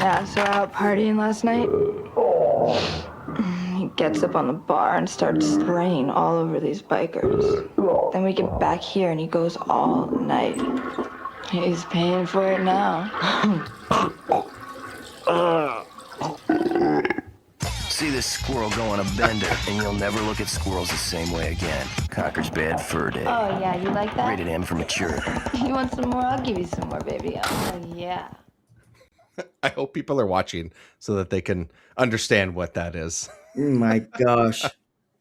Yeah, so we're out partying last night. He gets up on the bar and starts spraying all over these bikers. Then we get back here and he goes all night. He's paying for it now. See this squirrel go on a bender, and you'll never look at squirrels the same way again. Conker's Bad Fur Day. Oh, yeah, you like that? Rated M for mature. You want some more? I'll give you some more, baby. Oh, yeah. I hope people are watching so that they can understand what that is. Oh my gosh.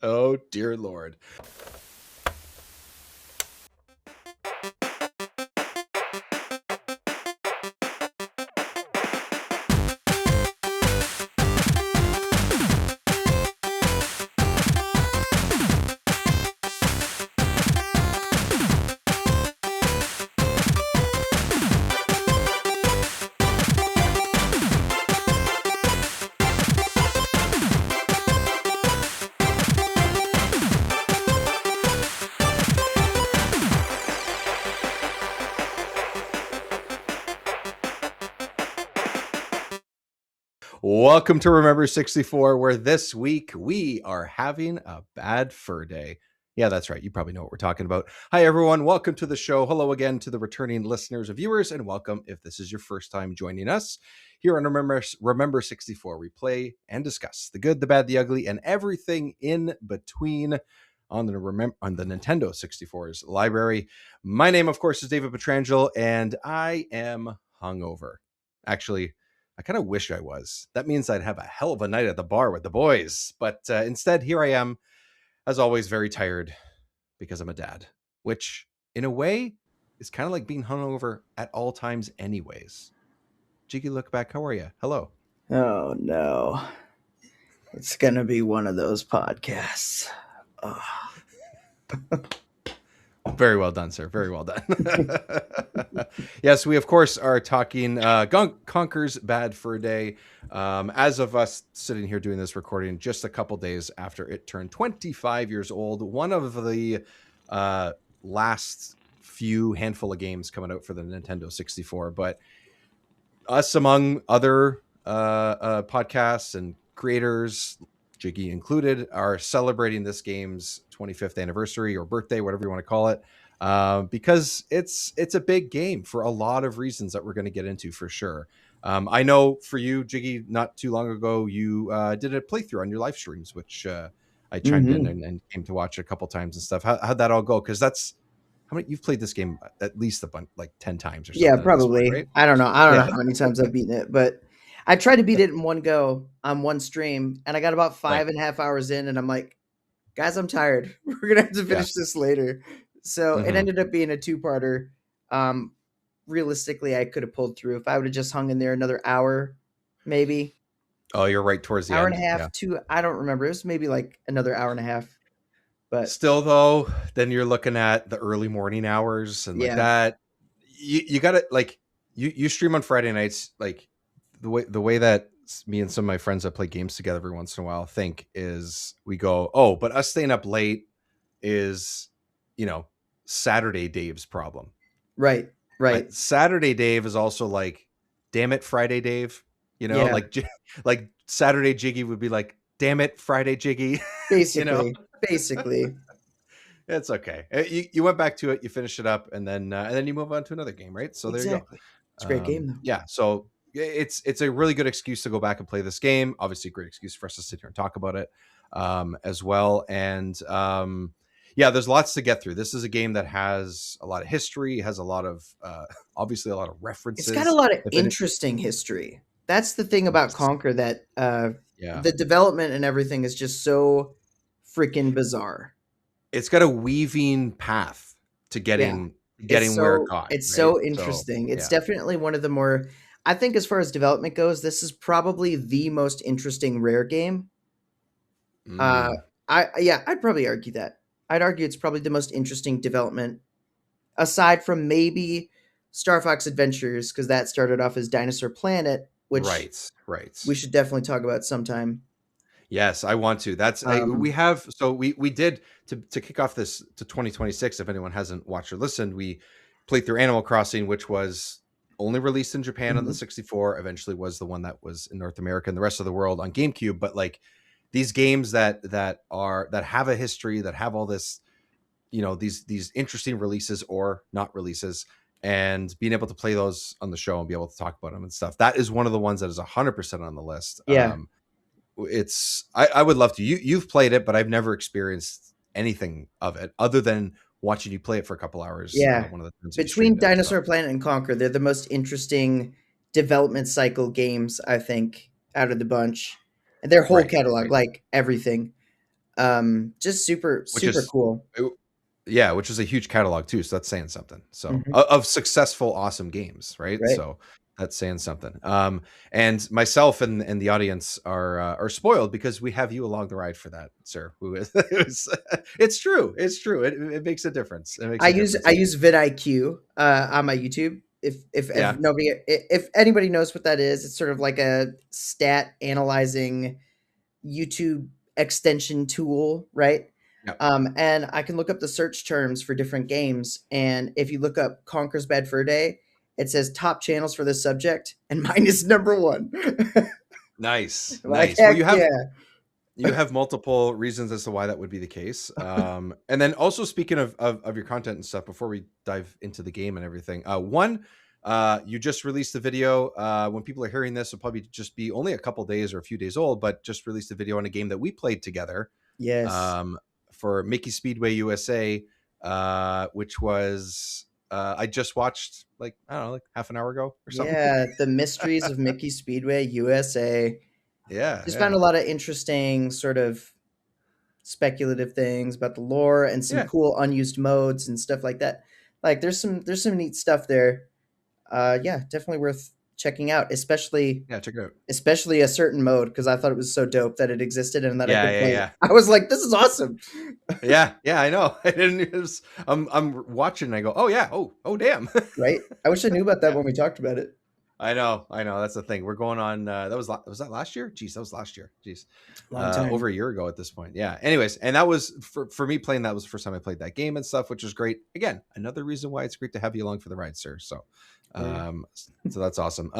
Oh, dear Lord. Welcome to Remember 64, where this week we are having a bad fur day. Yeah, that's right. You probably know what we're talking about. Hi, everyone. Welcome to the show. Hello again to the returning listeners and viewers, and welcome if this is your first time joining us here on Remember 64. We play and discuss the good, the bad, the ugly, and everything in between on the Nintendo 64's library. My name, of course, is David Petrangelo, and I am hungover. Actually, I kind of wish I was. That means I'd have a hell of a night at the bar with the boys. But instead, here I am, as always, very tired because I'm a dad, which in a way is kind of like being hungover at all times anyways. Jiggy, look back. How are you? Hello. Oh, no. It's going to be one of those podcasts. Oh. Very well done, sir. Very well done. Yes, we, of course, are talking Conker's Bad Fur Day. As of us sitting here doing this recording just a couple days after it turned 25 years old, one of the last few handful of games coming out for the Nintendo 64. But us, among other podcasts and creators, Jiggy included, are celebrating this game's 25th anniversary or birthday, whatever you want to call it, because it's a big game for a lot of reasons that we're going to get into for sure. I know for you, Jiggy, not too long ago, you did a playthrough on your live streams, which I chimed in and came to watch a couple times and stuff. How'd that all go? Because that's how many you've played this game at least a bunch, like 10 times or something. Yeah, probably. Point, right? I don't know. I don't know how many times I've beaten it, but I tried to beat it in one go on one stream, and I got about 5.5 hours in, and I'm like, guys, I'm tired. We're going to have to finish this later. So it ended up being a two-parter. Realistically, I could have pulled through if I would have just hung in there another hour, maybe. Oh, you're right towards the hour end. And a half, two. I don't remember. It was maybe like another hour and a half. But still, though, then you're looking at the early morning hours and like that. You got to like you stream on Friday nights, like the way that me and some of my friends that play games together every once in a while think is we go, oh, but us staying up late is, Saturday Dave's problem. Right. But Saturday Dave is also like, damn it, Friday Dave. Like Saturday Jiggy would be like, damn it, Friday Jiggy. Basically, basically. It's okay. You went back to it, you finished it up, and then you move on to another game, right? So there you go. It's a great game, though. Yeah. So it's a really good excuse to go back and play this game. Obviously, a great excuse for us to sit here and talk about it as well. And there's lots to get through. This is a game that has a lot of history, has a lot of obviously a lot of references. It's got a lot of interesting history. That's the thing about Conker, that the development and everything is just so freaking bizarre. It's got a weaving path to getting where it got. It's so interesting. It's definitely one of the more, I think, as far as development goes, this is probably the most interesting Rare game. I'd probably argue that. I'd argue it's probably the most interesting development, aside from maybe Star Fox Adventures, because that started off as Dinosaur Planet, which we should definitely talk about sometime. Yes, I want to. That's we did to kick off this to 2026. If anyone hasn't watched or listened, we played through Animal Crossing, which was only released in Japan on the Mhm. 64, eventually was the one that was in North America and the rest of the world on GameCube. But like these games that have a history, that have all this, these interesting releases or not releases, and being able to play those on the show and be able to talk about them and stuff. That is one of the ones that is 100% on the list. Yeah. I would love to. You've played it, but I've never experienced anything of it other than watching you play it for a couple hours. Yeah. One of the times that you Between streamed it. So. Dinosaur Planet and Conquer, they're the most interesting development cycle games, I think, out of the bunch. And their whole catalog, like everything. Just super, Which super is cool. Yeah, which is a huge catalog too. So that's saying something. So Mhm. of successful, awesome games, right? Right. So that's saying something. And myself and the audience are spoiled because we have you along the ride for that, sir. Who is it's true. It's true. It makes a difference. It makes I a use difference. vidIQ on my YouTube. If Yeah. nobody, if anybody knows what that is, it's sort of like a stat analyzing YouTube extension tool, right? Yeah. And I can look up the search terms for different games. And if you look up Conker's Bad Fur Day, it says top channels for this subject, and mine is number one. Nice. Like, Nice. heck Well, yeah. you have multiple reasons as to why that would be the case. And then also speaking of your content and stuff, before we dive into the game and everything, you just released a video. When people are hearing this, it'll probably just be only a couple days or a few days old, but just released a video on a game that we played together. Yes. For Mickey Speedway USA, which was I just watched like half an hour ago or something. Yeah, the mysteries of Mickey Speedway USA. Yeah, Just found a lot of interesting sort of speculative things about the lore and some cool unused modes and stuff like that. Like there's some neat stuff there. Yeah, definitely worth checking out, especially check it out. especially a certain mode because I thought it was so dope that it existed and that I could play it. Yeah. I was like, this is awesome. Yeah, I know. I'm watching and I go, oh yeah, oh damn. Right? I wish I knew about that when we talked about it. I know. That's the thing. We're going on. Was that last year? Jeez, that was last year. Jeez, Long time. over a year ago at this point. Yeah. Anyways, and that was for me playing. That was the first time I played that game and stuff, which was great. Again, another reason why it's great to have you along for the ride, sir. So, so that's awesome.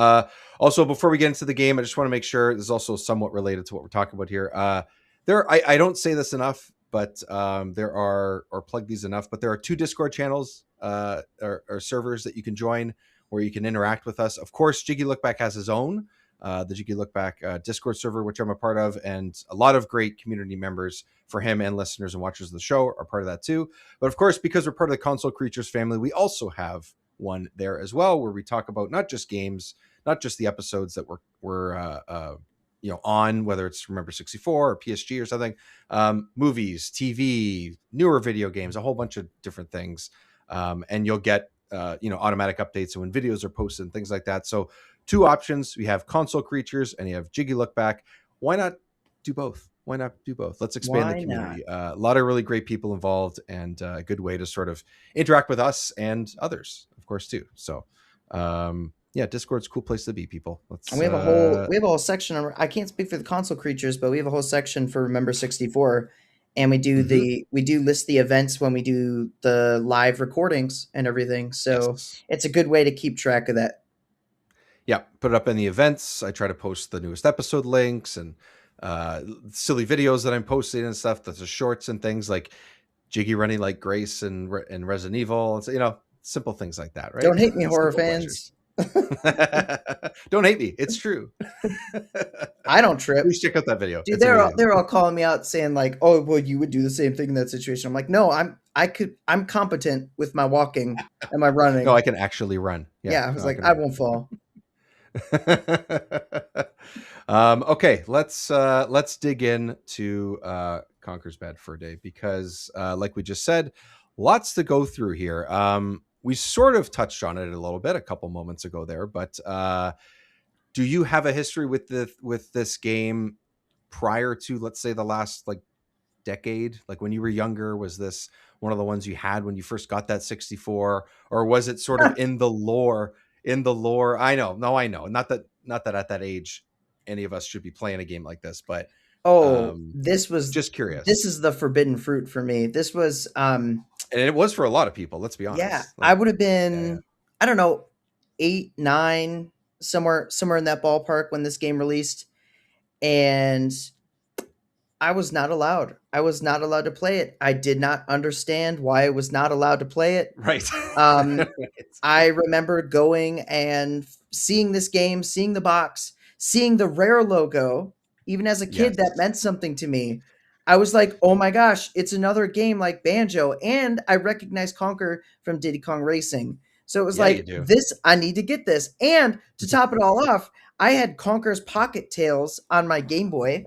Also, before we get into the game, I just want to make sure this is also somewhat related to what we're talking about here. I don't say this enough, but there are, or plug these enough, but there are 2 Discord channels or servers that you can join where you can interact with us. Of course, Jiggy Lookback has his own, the Jiggy Lookback Discord server, which I'm a part of, and a lot of great community members for him and listeners and watchers of the show are part of that too. But of course, because we're part of the Console Creatures family, we also have one there as well, where we talk about not just games, not just the episodes that we're on, whether it's Remember 64 or PSG or something, movies, TV, newer video games, a whole bunch of different things. And you'll get automatic updates when videos are posted and things like that. So 2 options. We have Console Creatures and you have Jiggy Lookback. Why not do both? Let's expand the community. A lot of really great people involved, and a good way to sort of interact with us and others, of course, too. So Discord's a cool place to be, people. And we have a whole section on, I can't speak for the Console Creatures, but we have a whole section for Remember 64, and we do list the events when we do the live recordings and everything. So It's a good way to keep track of that. Yeah, put it up in the events. I try to post the newest episode links and silly videos that I'm posting and stuff. That's the shorts and things like Jiggy running like Grace and Resident Evil. It's, simple things like that, right? Don't hate me, horror fans. Don't hate me. It's true. I don't trip. Please check out that video. Dude, they're all calling me out saying like, "Oh, well, you would do the same thing in that situation." I'm like, "No, I'm competent with my walking and my running." No, I can actually run. Yeah, I was like, I won't fall. Okay, let's dig into Conker's Bad Fur Day because, like we just said, lots to go through here. We sort of touched on it a little bit a couple moments ago there, but do you have a history with this game prior to, let's say, the last decade? Like when you were younger, was this one of the ones you had when you first got that 64, or was it sort of in the lore? I know. Not that at that age any of us should be playing a game like this, but this was just curious. This is the forbidden fruit for me. This was and it was for a lot of people, let's be honest. Yeah, I would have been I don't know, 8, 9, somewhere in that ballpark when this game released, and I was not allowed. I was not allowed to play it. I did not understand why I was not allowed to play it. Right. Um, I remember going and seeing this game, seeing the box, seeing the Rare logo. Even as a kid, Yes. that meant something to me. I was like, oh my gosh, it's another game like Banjo. And I recognized Conker from Diddy Kong Racing. So it was Yeah, you like, do. this, I need to get this. And to top it all off, I had Conker's Pocket Tales on my Game Boy.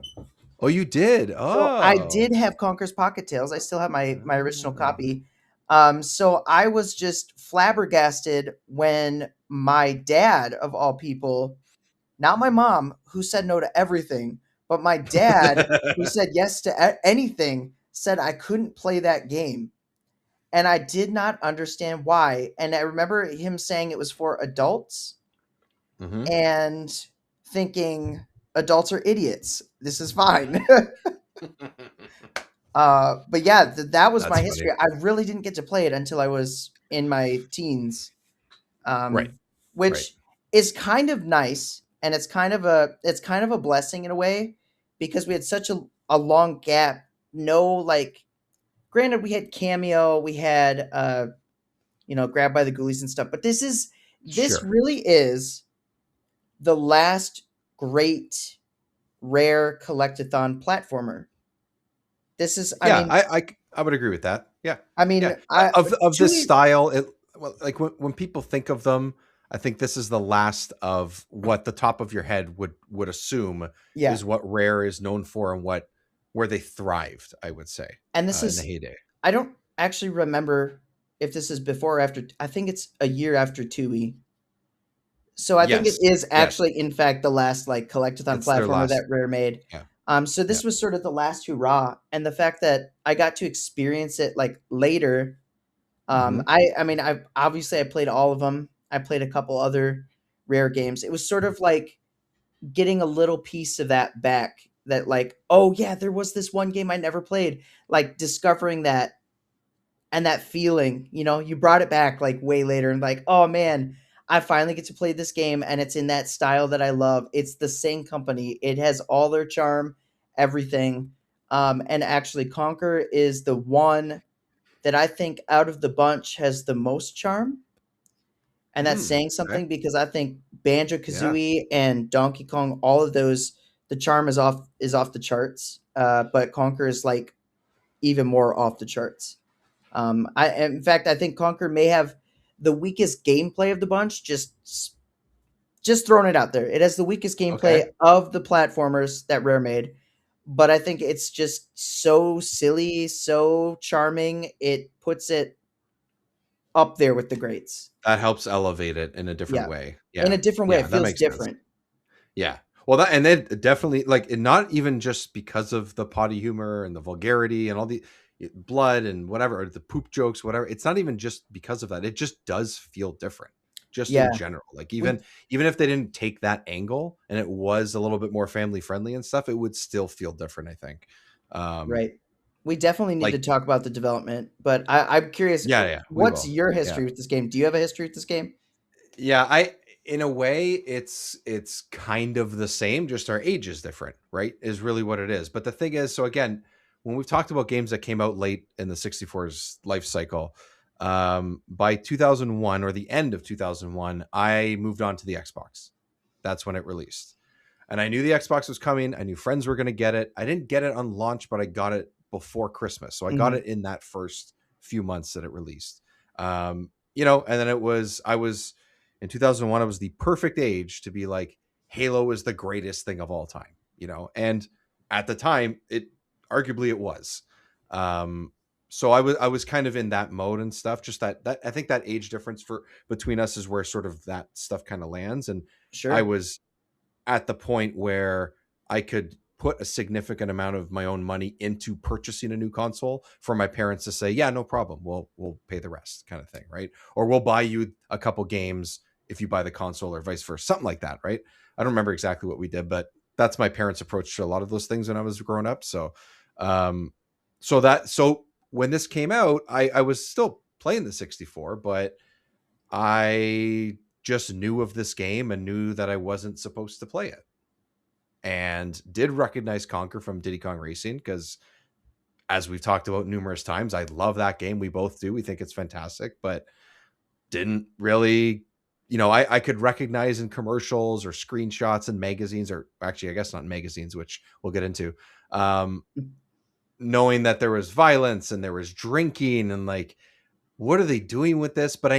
Oh, you did. So I Oh. did have Conker's Pocket Tales. I still have my original Oh. copy. So I was just flabbergasted when my dad, of all people, not my mom, who said no to everything, but my dad, who said yes to anything, said I couldn't play that game. And I did not understand why. And I remember him saying it was for adults Mhm. and thinking adults are idiots. This is fine. But yeah, that was That's my funny. history. I really didn't get to play it until I was in my teens, Right. Right. which is kind of nice, and it's kind of a blessing in a way because we had such a long gap. No, like, granted, we had Cameo, we had Grab by the Ghoulies and stuff, but this Sure. really is the last great rare collectathon platformer. This is, I Yeah, mean, I would agree with that. Yeah. I Yeah. mean, I Of this Chewy, style, well, like when people think of them, I think this is the last of what the top of your head would assume yeah. is what Rare is known for and where they thrived, I would say, And this in the is, heyday. I don't actually remember if this is before or after. I think it's a year after Tui. So I think it Yes. is Yes. actually, in fact, the last like collectathon It's their platformer last. that Rare made. Yeah. So Yeah. this was sort of the last hurrah, and the fact that I got to experience it like later. Mhm. I mean, I played all of them. I played a couple other Rare games. It was sort of like getting a little piece of that back. That, like, oh yeah, there was this one game I never played. Like discovering that, and that feeling, you brought it back like way later, and like, oh man, I finally get to play this game, and it's in that style that I love. It's the same company. It has all their charm, everything. And actually Conquer is the one that I think out of the bunch has the most charm. And that's saying Okay. something because I think Banjo Yeah. Kazooie and Donkey Kong, all of those, the charm is off the charts. But Conquer is like even more off the charts. In fact, I think Conker may have the weakest gameplay of the bunch. Just throwing it out there, it has the weakest gameplay Okay. of the platformers that Rare made. But I think it's just so silly, so charming. It puts it up there with the greats. That helps elevate it in a different Yeah, way. in Yeah. a different way, Yeah, it that feels makes sense. different. Yeah. Well, that and then definitely like and not even just because of the potty humor and the vulgarity and all the blood and whatever, or the poop jokes, whatever. It's not even just because of that. It just does feel different, just Yeah, in general. Like we even if they didn't take that angle and it was a little bit more family friendly and stuff, it would still feel different. I think. right. We definitely need to Like talk about the development, but I'm curious. yeah, yeah, we What's will. your Yeah. history with this game? Do you have a history with this game? Yeah, I in a way it's kind of the same, just our age is different, right? Is really what it is. But the thing is, so again, when we've talked about games that came out late in the 64's life cycle, by 2001 or the end of 2001, I moved on to the Xbox. That's when it released. And I knew the Xbox was coming. I knew friends were going to get it. I didn't get it on launch, but I got it before Christmas. So I got Mhm. it in that first few months that it released. And then I was in 2001, I was the perfect age to be like, Halo is the greatest thing of all time, and at the time arguably it was. So I was kind of in that mode and stuff, just that I think that age difference for between us is where sort of that stuff kind of lands. And I Sure. was at the point where I could put a significant amount of my own money into purchasing a new console for my parents to say, yeah, no problem. We'll pay the rest kind of thing. Right. Or we'll buy you a couple games if you buy the console or vice versa, something like that. Right. I don't remember exactly what we did, but that's my parents' approach to a lot of those things when I was growing up. Um, so when this came out, I was still playing the 64, but I just knew of this game and knew that I wasn't supposed to play it. And did recognize Conker from Diddy Kong Racing because, as we've talked about numerous times, I love that game. We both do. We think it's fantastic, but didn't really, I could recognize in commercials or screenshots in magazines, or actually, I guess not in magazines, which we'll get into, knowing that there was violence and there was drinking and like, what are they doing with this? But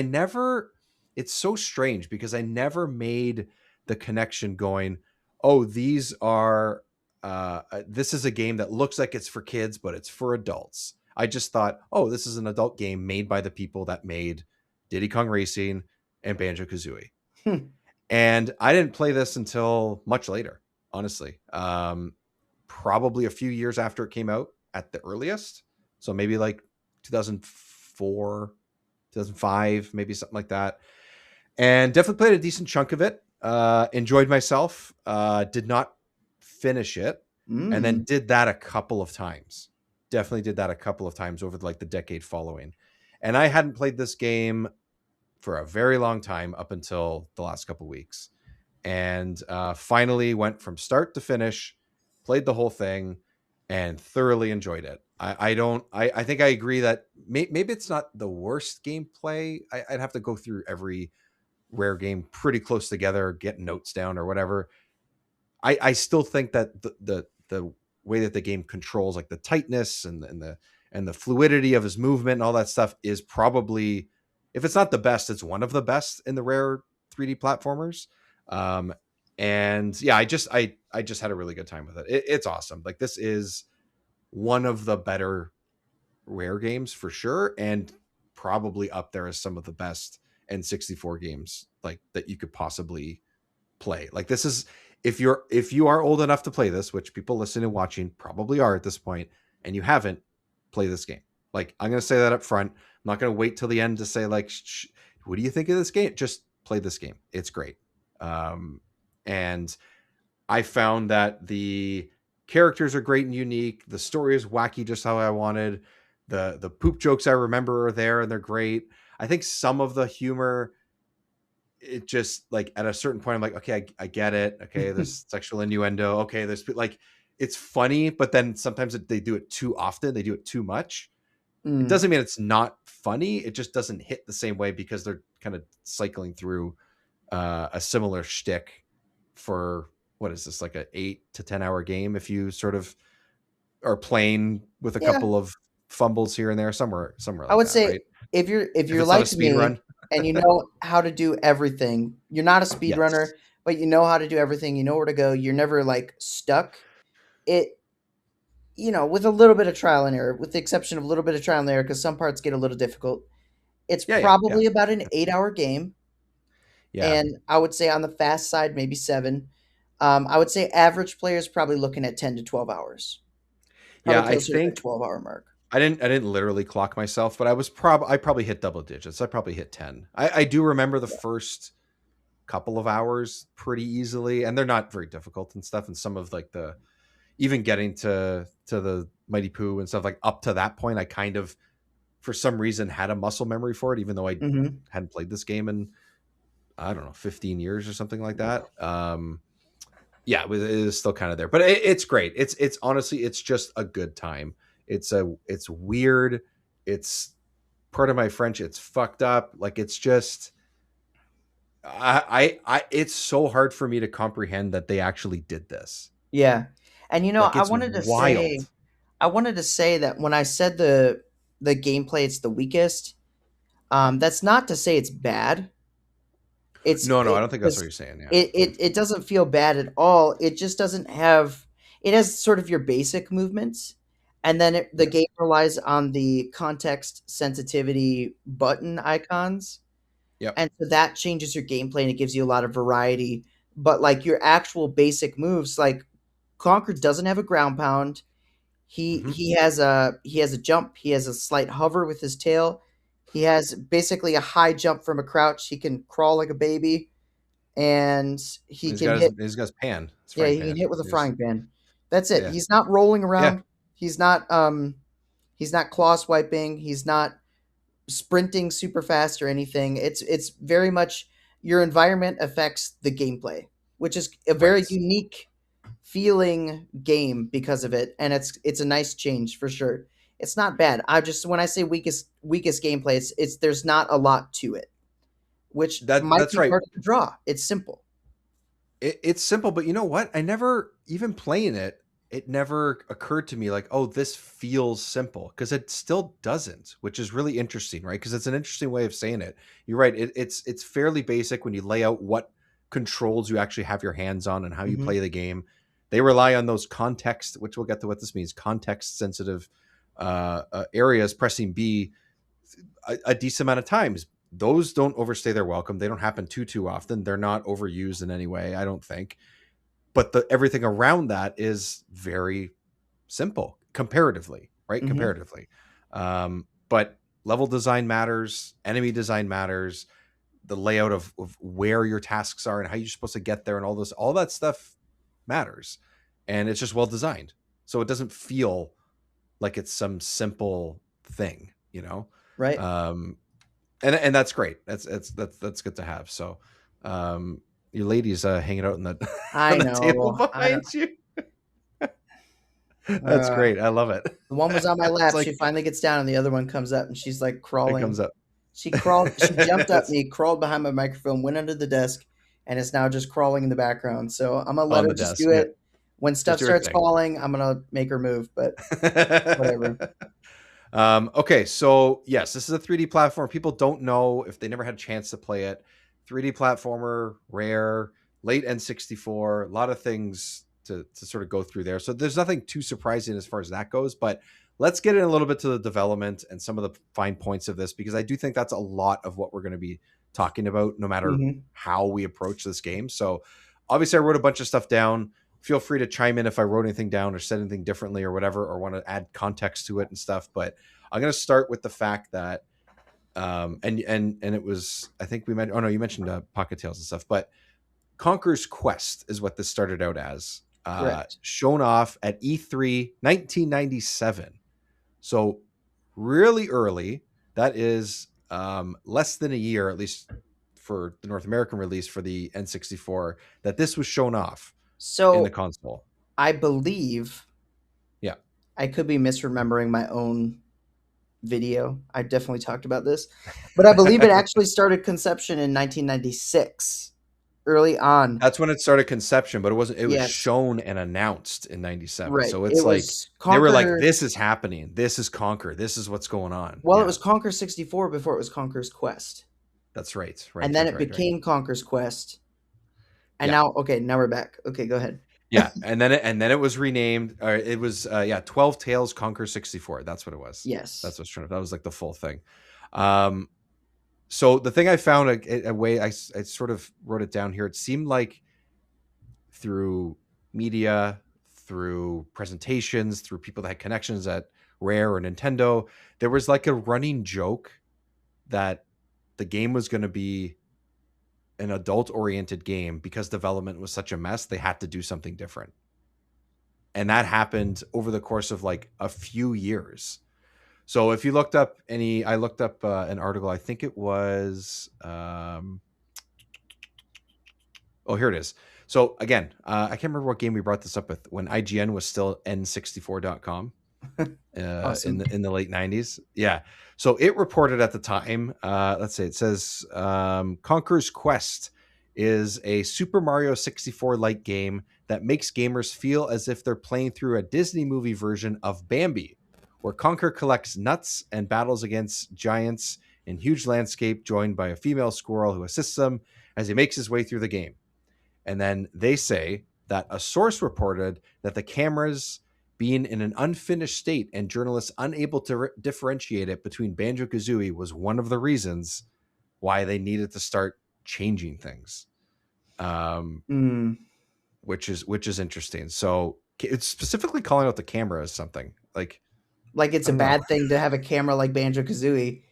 it's so strange because I never made the connection going, oh, this is a game that looks like it's for kids, but it's for adults. I just thought, oh, this is an adult game made by the people that made Diddy Kong Racing and Banjo-Kazooie. And I didn't play this until much later, honestly. Probably a few years after it came out at the earliest. So maybe like 2004, 2005, maybe something like that. And definitely played a decent chunk of it. Enjoyed myself. Did not finish it. And then did that a couple of times. Definitely did that a couple of times over like the decade following. And I hadn't played this game for a very long time up until the last couple of weeks. And finally went from start to finish, played the whole thing, and thoroughly enjoyed it. I think I agree that maybe it's not the worst gameplay. I'd have to go through every Rare game pretty close together, get notes down or whatever. I still think that the way that the game controls like the tightness and the fluidity of his movement and all that stuff is probably, if it's not the best, it's one of the best in the Rare 3D platformers. And yeah, I just had a really good time with it. It's awesome. Like, this is one of the better Rare games for sure, and probably up there as some of the best N64 games like that you could possibly play. Like, this is, if you are old enough to play this, which people listening and watching probably are at this point, and you haven't, play this game. Like, I'm going to say that up front. I'm not going to wait till the end to say like, what do you think of this game? Just play this game. It's great. And I found that the characters are great and unique. The story is wacky, just how I wanted. The poop jokes I remember are there and they're great. I think some of the humor, it just like at a certain point, I'm like, okay, I get it. Okay, there's sexual innuendo. Okay, there's like, it's funny, but then sometimes they do it too often. They do it too much. It doesn't mean it's not funny. It just doesn't hit the same way because they're kind of cycling through a similar shtick for, what is this, like a 8 to 10 hour game if you sort of are playing with a couple of fumbles here and there, somewhere like I would that, say right? if you're If it's like not a speed me run. and you know how to do everything, you're not a speedrunner, Yes. but you know how to do everything, you know where to go, you're never like stuck. It, with a little bit of trial and error, with the exception of a little bit of trial and error, because some parts get a little difficult. It's Yeah. probably about an 8-hour game. Yeah. And I would say on the fast side, maybe 7. I would say average player is probably looking at 10 to 12 hours. Yeah. Probably I closer to that think 12-hour mark. I didn't literally clock myself, but I probably hit double digits. I probably hit 10. I do remember the first couple of hours pretty easily, and they're not very difficult and stuff. And some of like even getting to the Mighty Pooh and stuff, like up to that point, I kind of, for some reason, had a muscle memory for it, even though I Mm-hmm. hadn't played this game in, I don't know, 15 years or something like that. Yeah, it is still kind of there, but it's great. It's honestly, it's just a good time. It's weird. It's, part of my French, it's fucked up. Like, it's just, it's so hard for me to comprehend that they actually did this. Yeah. And Like, it's wild. I wanted to say that when I said the gameplay it's the weakest, that's not to say it's bad. No, I don't think that's what 'Cause you're saying. Yeah. it doesn't feel bad at all. It just doesn't have, it has sort of your basic movements, and then the Yeah. game relies on the context sensitivity button icons, Yep. and so that changes your gameplay and it gives you a lot of variety. But like your actual basic moves, like Conker doesn't have a ground pound. Hmm. He has a jump. He has a slight hover with his tail. He has basically a high jump from a crouch. He can crawl like a baby, and he He's can got hit. his pan, his Yeah, frying he can pan. hit with a frying pan. That's it. Yeah. He's not rolling Yeah. around. He's not claw swiping. He's not sprinting super fast or anything. It's very much your environment affects the gameplay, which is a very Right. unique feeling game because of it, and it's a nice change for sure. It's not bad. I just when I say weakest gameplay, it's there's not a lot to it, which might That's be right. part of the draw. It's simple. It's simple, but you know what? I never even playing it. It never occurred to me like, oh, this feels simple because it still doesn't, which is really interesting, right? Because it's an interesting way of saying it. You're right. It's fairly basic when you lay out what controls you actually have your hands on and how you Hmm. play the game. They rely on those context, which we'll get to what this means, context sensitive areas. Pressing B a decent amount of times. Those don't overstay their welcome. They don't happen too often. They're not overused in any way, I don't think. But everything around that is very simple comparatively, right? Hmm. Comparatively. But level design matters, enemy design matters, the layout of where your tasks are and how you're supposed to get there and all that stuff matters. And it's just well designed. So it doesn't feel like it's some simple thing, you know? Right. Um, and that's great. That's good to have. So, your ladies hanging out on the on I the table know. I don't. behind you. That's Uh, great. I love it. the one was on my It's lap. She like finally gets down, and the other one comes up, and she's like it comes crawling. up. She crawled. She jumped up It's me, crawled behind my microphone, went under the desk, and is now just crawling in the background. So I'm gonna let on her the just desk. do Yeah, it. When stuff just your starts thing. falling, I'm gonna make her move. But whatever. Okay, so yes, this is a 3D platform. People don't know if they never had a chance to play it. 3D platformer, rare, late N64, a lot of things to sort of go through there. So there's nothing too surprising as far as that goes, but let's get in a little bit to the development and some of the fine points of this, because I do think that's a lot of what we're going to be talking about no matter Hmm. how we approach this game. So obviously I wrote a bunch of stuff down. Feel free to chime in if I wrote anything down or said anything differently or whatever, or want to add context to it and stuff. But I'm going to start with the fact that, and it was, I think we mentioned, oh no, you mentioned Pocket Tales and stuff, but Conker's Quest is what this started out as, Correct. shown off at E3 1997. So really early. That is less than a year, at least for the North American release for the N64, that this was shown off in the So console. I believe Yeah. I could be misremembering my own video. I definitely talked about this, but I believe it actually started conception in 1996, early on. That's when it started conception, but it wasn't, it was Yes, shown and announced in 97. right. So it's It like was they were like, Conquer. this is happening. This is Conquer. This is what's going on. Well, it Yeah. was Conquer 64 before it was Conquer's Quest, That's right. and Right. then Right. it Right. Right. became Conquer's Quest. And Yeah. now, okay, now we're back. Okay, go ahead. Yeah. And then it was renamed, or it was, 12 Tales Conquer 64. That's what it was. Yes. That's what's trying to, that was like the full thing. Um, so the thing I found a way, I sort of wrote it down here. It seemed like through media, through presentations, through people that had connections at Rare or Nintendo, there was like a running joke that the game was going to be an adult oriented game because development was such a mess. They had to do something different. And that happened over the course of like a few years. So if you looked up I looked up an article, I think it was, oh, here it is. So again, I can't remember what game we brought this up with when IGN was still n64.com Awesome. in the late 90s. Yeah. So it reported at the time, let's say it says Conker's Quest is a Super Mario 64 like game that makes gamers feel as if they're playing through a Disney movie version of Bambi, where Conker collects nuts and battles against giants in huge landscape, joined by a female squirrel who assists him as he makes his way through the game. And then they say that a source reported that the cameras being in an unfinished state and journalists unable to differentiate it between Banjo-Kazooie was one of the reasons why they needed to start changing things, Mm. which is interesting. So it's specifically calling out the camera as something like, Like it's I a don't know. bad thing to have a camera like Banjo Kazooie.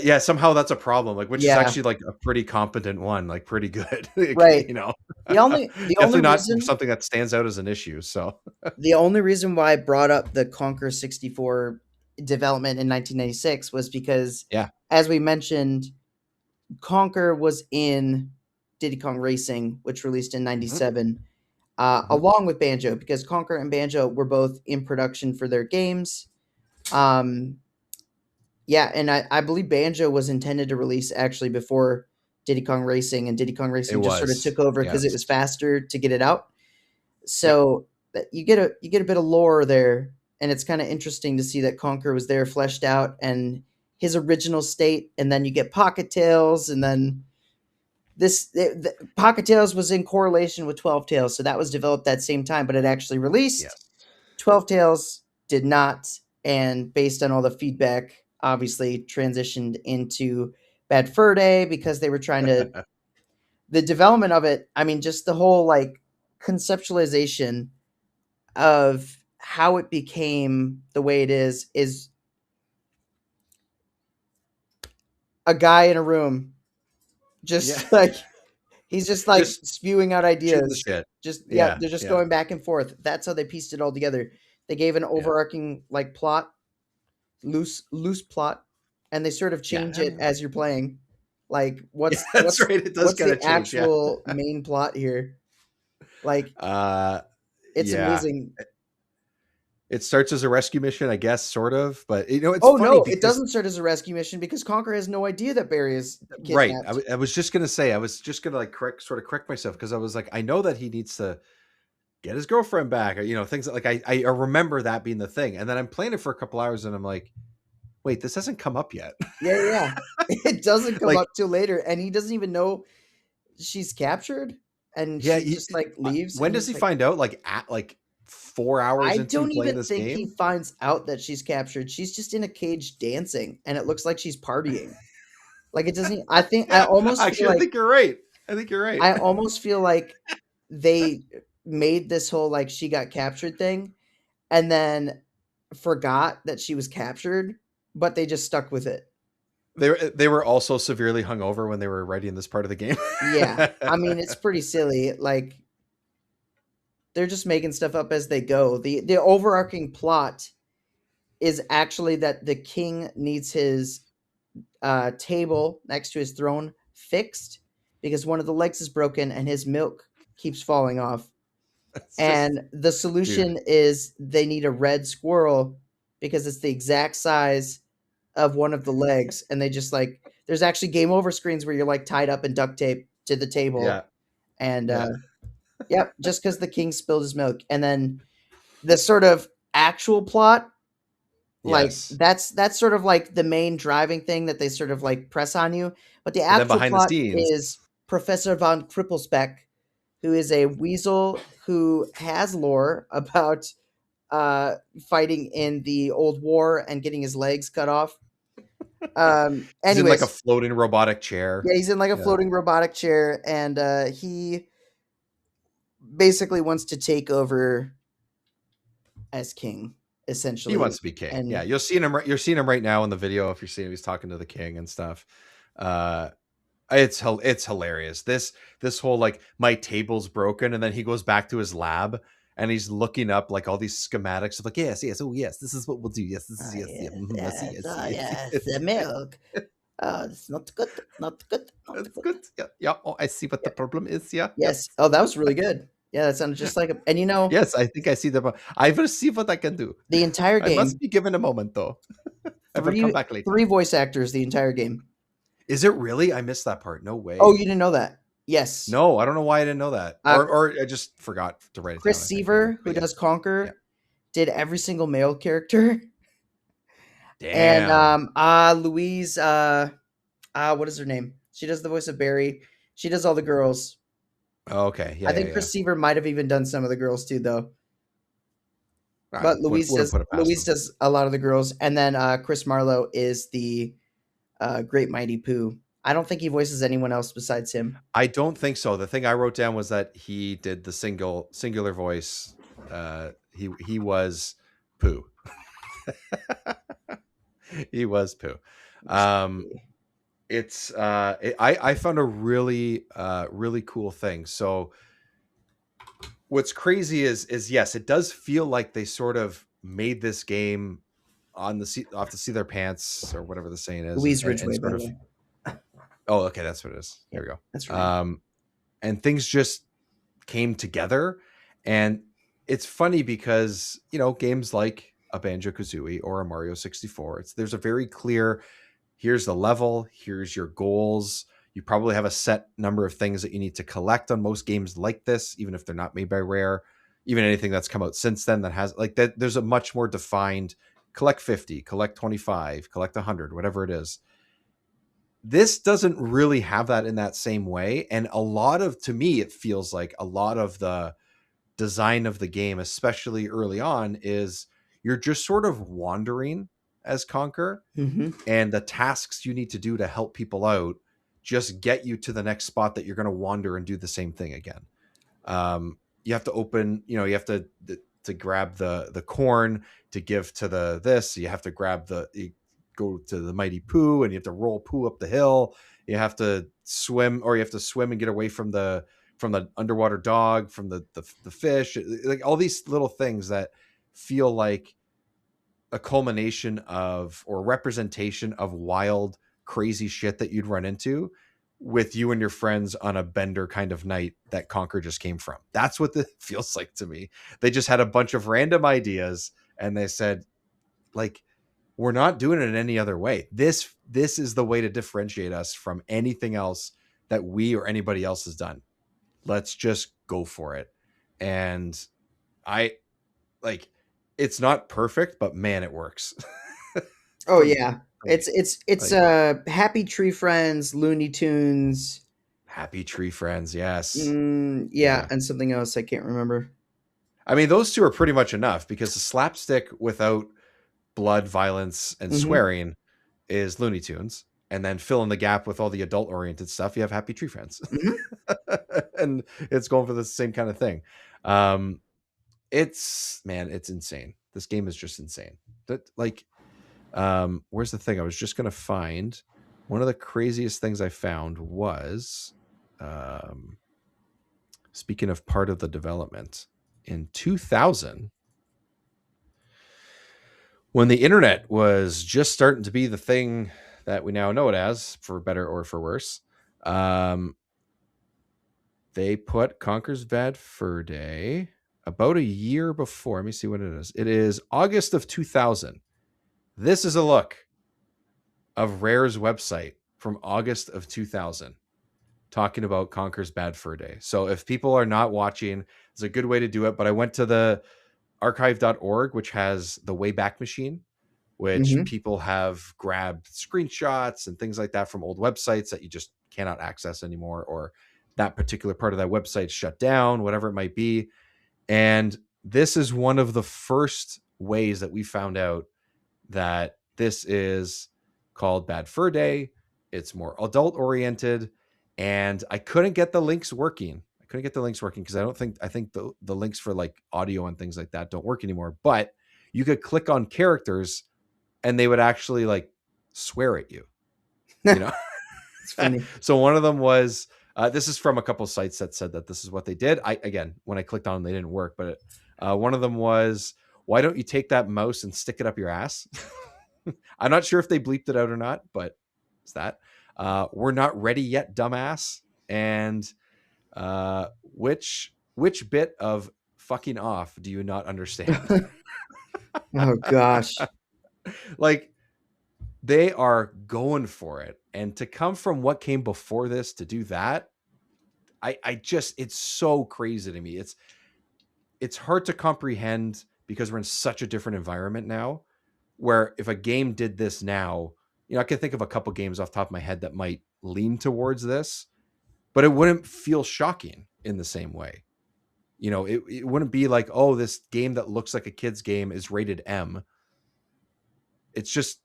Yeah, somehow that's a problem. Like, which is Yeah, actually like a pretty competent one, like pretty good. right. You know, The only definitely not reason something that stands out as an issue. So the only reason why I brought up the Conquer 64 development in 1996 was because, yeah, as we mentioned, Conquer was in Diddy Kong Racing, which released in '97, along with Banjo, because Conker and Banjo were both in production for their games. Yeah, and I believe Banjo was intended to release actually before Diddy Kong Racing, and Diddy Kong It Racing just sort of was. took over because it Yes. was faster to get it out. Yep. So you get a bit of lore there, and it's kind of interesting to see that Conker was there fleshed out and his original state, and then you get Pocket Tales, and then Pocket Tales was in correlation with 12 Tales, so that was developed that same time, but it actually released. Yes. 12 Tales did not, and based on all the feedback, obviously transitioned into Bad Fur Day because they were trying to the development of it. I mean, just the whole like conceptualization of how it became the way it is a guy in a room just like he's just like Just spewing out shooting the ideas. shit. Just Yeah. they're just Yeah. going back and forth. That's how they pieced it all together. They gave an overarching like plot, loose plot, and they sort of change it as you're playing. Like Yeah, that's right. It does what's kind the of change. Yeah. actual main plot here? Like it's Yeah. amazing. It starts as a rescue mission, I guess, sort of. But it's Oh funny no, because it doesn't start as a rescue mission because Conker has no idea that Barry is right. kidnapped. I was just gonna say, I was just gonna like correct myself because I was like, I know that he needs to get his girlfriend back, or things like I remember that being the thing, and then I'm playing it for a couple hours, and I'm like, wait, this hasn't come up yet. Yeah. It doesn't come Like- up till later, and he doesn't even know she's captured, and Yeah, she just like leaves. When and does he he's like, find out? Like at like 4 hours I into don't playing even this think game? he finds out that she's captured. She's just in a cage dancing, and it looks like she's partying. Like it doesn't. I think I almost Actually, feel like I think you're right. I think you're right. I almost feel like they made this whole like she got captured thing, and then forgot that she was captured, but they just stuck with it. They were also severely hungover when they were writing this part of the game. Yeah, I mean it's pretty silly. Like they're just making stuff up as they go. The overarching plot is actually that the king needs his table next to his throne fixed because one of the legs is broken and his milk keeps falling off. And the solution is they need a red squirrel because it's the exact size of one of the legs, and they just like there's actually game over screens where you're like tied up in duct tape to the table. Yeah. And yep, just because the king spilled his milk. And then the sort of actual plot, like Yes. that's sort of like the main driving thing that they sort of like press on you. But the And then actual behind the plot scenes- is Professor von Krippelspeck, who is a weasel who has lore about fighting in the old war and getting his legs cut off. He's in like a Anyways, floating robotic chair. yeah, he's in like a floating robotic chair, and he basically wants to take over as king. Essentially, He wants to be king. And yeah, you're seeing him right now in the video. If you're seeing him, he's talking to the king and stuff. It's hilarious. This whole like my table's broken, and then he goes back to his lab and he's looking up like all these schematics of like yes, oh yes, this is what we'll do. Yes, this is yes, the milk. It's not good. It's good. Yeah. Oh, I see what the problem is. Yeah. Yes. Oh, that was really good. Yeah, that sounded just like a. And yes, I think I see the. I will see what I can do. The entire game. I must be given a moment though. I will come back later. 3 voice actors the entire game. Is it really? I missed that part. No way. Oh, you didn't know that? Yes. No, I don't know why I didn't know that, or I just forgot to write it Chris down. Seaver, who does Conker, did every single male character. Damn. And Louise, what is her name? She does the voice of Barry. She does all the girls. Oh, okay. Yeah. I think Chris Seaver might have even done some of the girls too, though. But Louise does a lot of the girls, and then Chris Marlowe is the Great Mighty Pooh. I don't think he voices anyone else besides him. I don't think so. The thing I wrote down was that he did the singular voice. He was Pooh. He was Pooh. I found a really cool thing. So what's crazy is yes, it does feel like they sort of made this game off the seat of their pants or whatever the saying is. Louise Ridgway, by the way. Oh, okay, that's what it is. There we go. That's right. and things just came together. And it's funny because, you know, games like a Banjo-Kazooie or a Mario 64, there's a very clear, here's the level, here's your goals. You probably have a set number of things that you need to collect on most games like this, even if they're not made by Rare. Even anything that's come out since then that has like that, there's a much more defined collect 50, collect 25, collect 100, whatever it is. This doesn't really have that in that same way. And a lot of, to me, it feels like a lot of the design of the game, especially early on, is you're just sort of wandering as Conker, and the tasks you need to do to help people out just get you to the next spot that you're going to wander and do the same thing again. You have to open, you know, you have to grab the corn to give to the this. You have to grab you go to the mighty poo, and you have to roll poo up the hill. You have to swim, or you have to swim and get away from the underwater dog, from the fish, like all these little things that feel like a culmination of, or representation of, wild, crazy shit that you'd run into with you and your friends on a bender kind of night that Conker just came from. That's what this feels like to me. They just had a bunch of random ideas and they said, like, we're not doing it in any other way. This is the way to differentiate us from anything else that we or anybody else has done. Let's just go for it. And I like, it's not perfect, but man, it works. Oh yeah. It's like, Happy Tree Friends, Looney Tunes. Happy Tree Friends, yes. Yeah, and something else I can't remember. I mean, those two are pretty much enough, because the slapstick without blood, violence, and swearing is Looney Tunes. And then fill in the gap with all the adult oriented stuff. You have Happy Tree Friends. And it's going for the same kind of thing. It's insane. This game is just insane. That, like, where's the thing? I was just going to find one of the craziest things I found was, speaking of part of the development, in 2000, when the internet was just starting to be the thing that we now know it as, for better or for worse, they put Conker's Bad Fur Day about a year before. Let me see what it is. It is August of 2000. This is a look of Rare's website from August of 2000, talking about Conker's Bad Fur Day. So if people are not watching, it's a good way to do it. But I went to the archive.org, which has the Wayback Machine, which people have grabbed screenshots and things like that from old websites that you just cannot access anymore, or that particular part of that website shut down, whatever it might be. And this is one of the first ways that we found out that this is called Bad Fur Day. It's more adult oriented, and I couldn't get the links working. Because I think the links for like audio and things like that don't work anymore. But you could click on characters and they would actually like swear at you. You know, it's funny. So one of them was, this is from a couple sites that said that this is what they did. Again, when I clicked on them, they didn't work. But one of them was, why don't you take that mouse and stick it up your ass? I'm not sure if they bleeped it out or not, but it's that. We're not ready yet, dumbass. And which bit of fucking off do you not understand? Oh gosh. Like, they are going for it. And to come from what came before this to do that, I just, it's so crazy to me. It's hard to comprehend, because we're in such a different environment now, where if a game did this now, you know, I can think of a couple games off the top of my head that might lean towards this, but it wouldn't feel shocking in the same way. You know, it wouldn't be like, oh, this game that looks like a kid's game is rated M. It's just,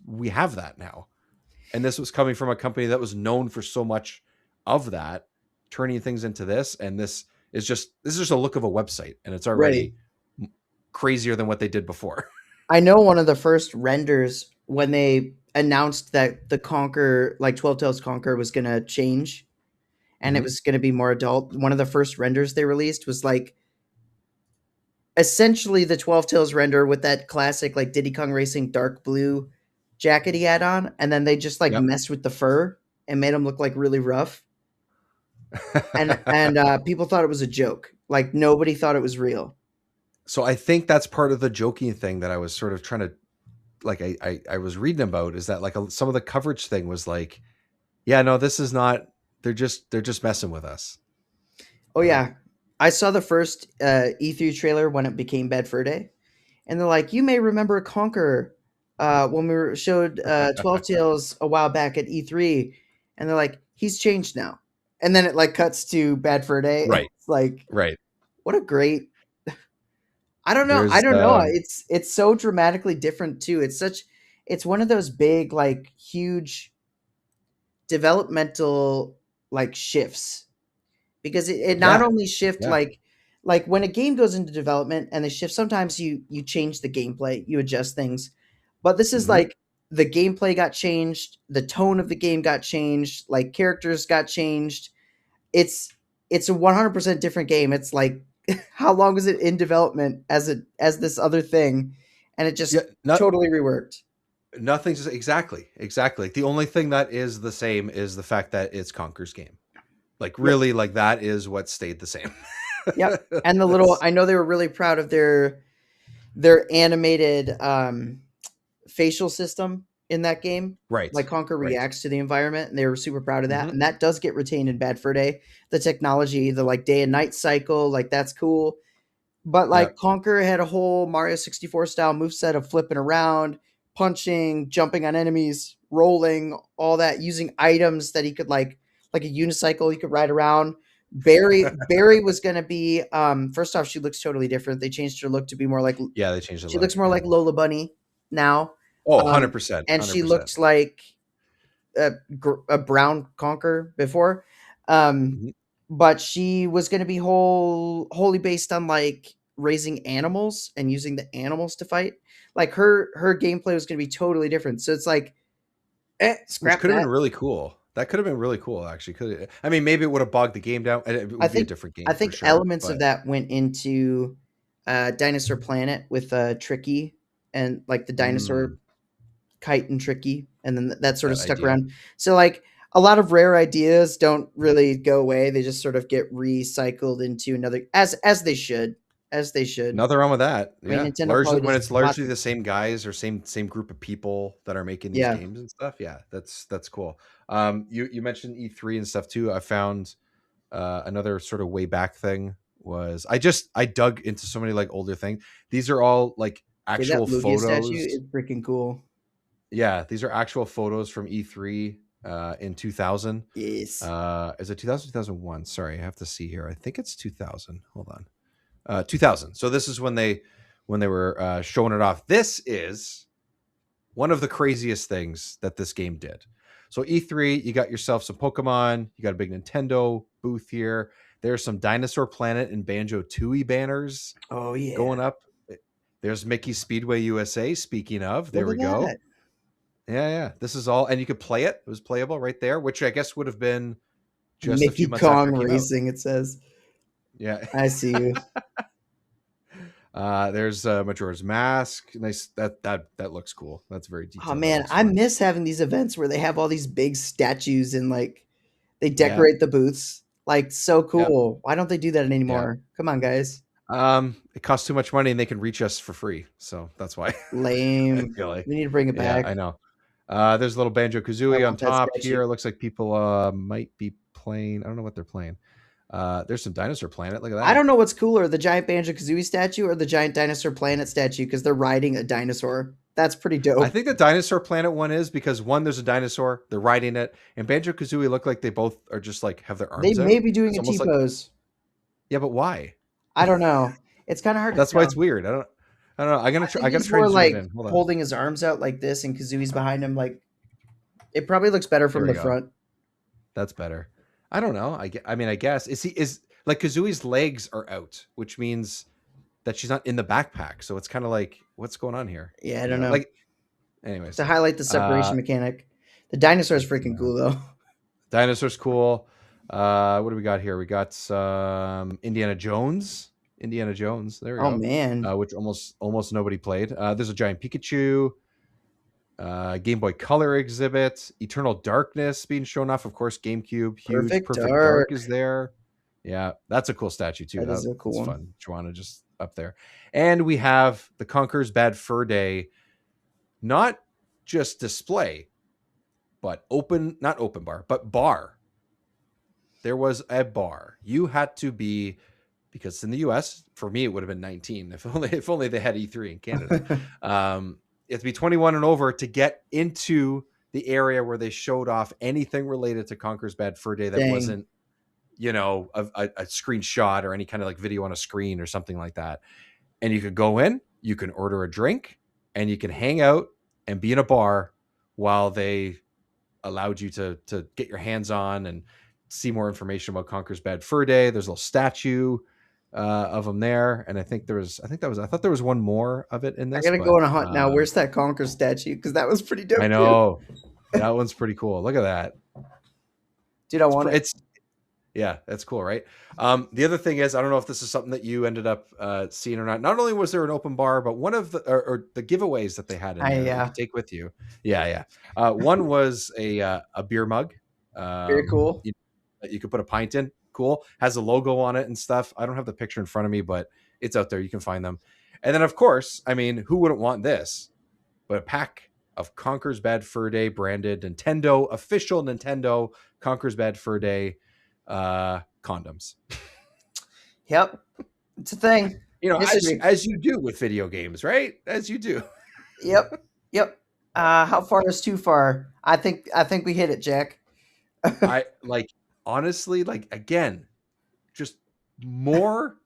we have that now. And this was coming from a company that was known for so much of that, turning things into this. And this is just a look of a website, and it's already crazier than what they did before. I know one of the first renders, when they announced that the Conker, like 12 Tales Conker, was going to change and it was going to be more adult, one of the first renders they released was like essentially the 12 Tales render with that classic like Diddy Kong Racing dark blue jacket he had on, and then they just like messed with the fur and made him look like really rough. and people thought it was a joke. Like nobody thought it was real. So I think that's part of the joking thing that I was sort of trying to like. I was reading about is that like some of the coverage thing was like, yeah, no, this is not. They're just messing with us. Oh yeah, I saw the first E3 trailer when it became Bad Fur Day, and they're like, "You may remember Conker when showed 12 Tales a while back at E3," and they're like, "He's changed now," and then it like cuts to Bad Fur Day. And Right. it's like, Right. what a great. I don't know. I There's don't know. It's so dramatically different too. It's one of those big like huge developmental like shifts because it not yeah. only shift Yeah. like when a game goes into development and they shift, sometimes you change the gameplay, you adjust things, but this is Mhm. like the gameplay got changed, the tone of the game got changed, like characters got changed. It's a 100% different game. It's like how long was it in development as this other thing, and it Yeah. just totally reworked. Nothing's exactly. The only thing that is the same is the fact that it's Conker's game. Like Yep. really, like that is what stayed the same. Yep. And the little, I know they were really proud of their animated facial system in that game. Right. Like Conker Right. reacts to the environment, and they were super proud of that. Mhm. And that does get retained in Bad Fur Day. The technology, the like day and night cycle, like that's cool. But Yeah. like Conker had a whole Mario 64 style moveset of flipping around, punching, jumping on enemies, rolling, all that, using items that he could like a unicycle he could ride around. Barry was gonna be first off, she looks totally different. They changed her look to be more like Yeah. They changed the she look. looks more Yeah. like Lola Bunny now. Oh, 100%. And she 100%. looks like a brown Conker before. Um, Mhm. but she was going to be wholly based on like raising animals and using the animals to fight. Like her gameplay was going to be totally different. So it's like, Which scrap could have been that. really cool. That could have been really cool, actually. Could I mean, maybe it would have bogged the game down, and it I would be a think different I game for think sure. elements of But that went into Dinosaur Planet with Tricky and like the dinosaur mm, Kite and Tricky, and then that sort of that stuck idea. around. So like a lot of rare ideas don't really go away. They just sort of get recycled into another as they should. As they should. Nothing wrong with that. I mean, Yeah, Nintendo largely probably when just it's bought largely the the same guys or same group of people that are making these yeah. games and stuff. Yeah, that's cool. You mentioned E3 and stuff too. I found another sort of way back thing was I dug into so many like older things. These are all like Okay, that actual Lugia statue is photos. freaking cool. Yeah, these are actual photos from E3 in 2000. Yes. Is it 2000 2001? Sorry, I have to see here. I think it's 2000. Hold on. 2000. So this is when they were showing it off. This is one of the craziest things that this game did. So E3, you got yourself some Pokemon, you got a big Nintendo booth here. There's some Dinosaur Planet and Banjo Tooie banners Oh yeah. going up. There's Mickey Speedway USA. Speaking of, there Look we at go. that. Yeah, yeah. This is all, and you could play it. It was playable right there, which I guess would have been just a few Mickey months after Kong it came out. Racing, it says. Yeah. I see you. There's Majora's Mask. Nice. That looks cool. That's very Oh detailed. That man, looks I fun. miss having these events where they have all these big statues and like they Yeah. decorate the booths. Like so Yeah. cool. Why don't they do that Yeah. anymore? Come on, guys. It costs too much money and they can reach us for free. So that's why I Lame. feel like, We need to bring it yeah, back. I know. There's a little Banjo I Kazooie on want that top statue. here. It looks like people might be playing. I don't know what they're playing. There's some Dinosaur Planet. Look at I that. don't know what's cooler, the giant Banjo Kazooie statue or the giant Dinosaur Planet statue, because they're riding a dinosaur. That's pretty I dope. think the Dinosaur Planet one is because one, there's a dinosaur, they're riding it, and Banjo Kazooie look like they both are just like have their They arms may out. be doing It's a almost T like, pose. yeah, but why? I don't know. It's kind of hard to That's why tell. it's weird. I don't know. I think I gotta he's try more and zoom it like in. Hold on. holding his arms out like this, and Kazooie's behind him. Like it probably looks better There from we the go. front. That's better. I don't know. I mean, I guess is like Kazooie's legs are out, which means that she's not in the backpack. So it's kind of like, what's going on here? Yeah, I You don't know, know. like, anyways, To highlight the uh, separation mechanic, the dinosaur's freaking cool though. dinosaurs cool. What do we got here? We got some Indiana Jones. Indiana Jones. There we Oh go. man, Which almost nobody played. There's a giant Pikachu. Game Boy Color exhibit, Eternal Darkness being shown off. Of course, GameCube, huge. Perfect Perfect Dark Dark. is there. Yeah, that's a cool statue too. That is a cool That's one. fun. Joanna just up there. And we have the Conker's Bad Fur Day, not just display, but not open bar, but bar. There was a bar. You had to be, because in the US, for me, it would have been 19. If only they had E3 in Canada. You have to be 21 and over to get into the area where they showed off anything related to Conker's Bad Fur Day that Dang. wasn't, you know, a screenshot or any kind of like video on a screen or something like that. And you could go in, you can order a drink, and you can hang out and be in a bar while they allowed you to get your hands on and see more information about Conker's Bad Fur Day. There's a little statue of them there, and I thought there was one more of it in this. I gotta go on a hunt now. Where's that Conker statue? Because that was pretty dope. I know that one's pretty cool. Look at that, dude. I want it. Yeah, that's cool, right? The other thing is, I don't know if this is something that you ended up seeing or not. Not only was there an open bar, but one of the or the giveaways that they had in there that you could take with you. Yeah. One was a beer mug. Very cool. That you could put a pint in. Cool. Has a logo on it and stuff. I don't have the picture in front of me, but it's out there. You can find them. And then, of course, I mean, who wouldn't want this? But a pack of Conker's Bad Fur Day branded official Nintendo Conker's Bad Fur Day condoms. Yep, it's a thing. You know, as you do with video games, right? As you do. Yep. How far is too far? I think we hit it, Jack. I like, honestly, like, again, just more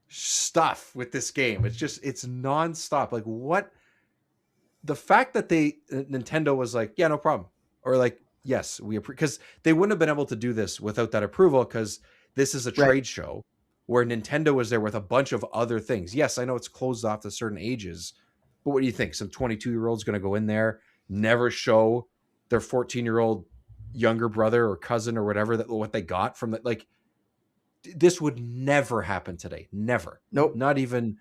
stuff with this game. It's nonstop. Like, what? The fact that Nintendo was like, yeah, no problem, or like, yes, because they wouldn't have been able to do this without that approval, because this is a trade show where Nintendo was there with a bunch of other things. Yes, I know it's closed off to certain ages, but what do you think? Some 22-year-old's going to go in there, never show their 14-year-old younger brother or cousin or whatever what they got from that? Like, this would never happen today. Never. Nope. Not even,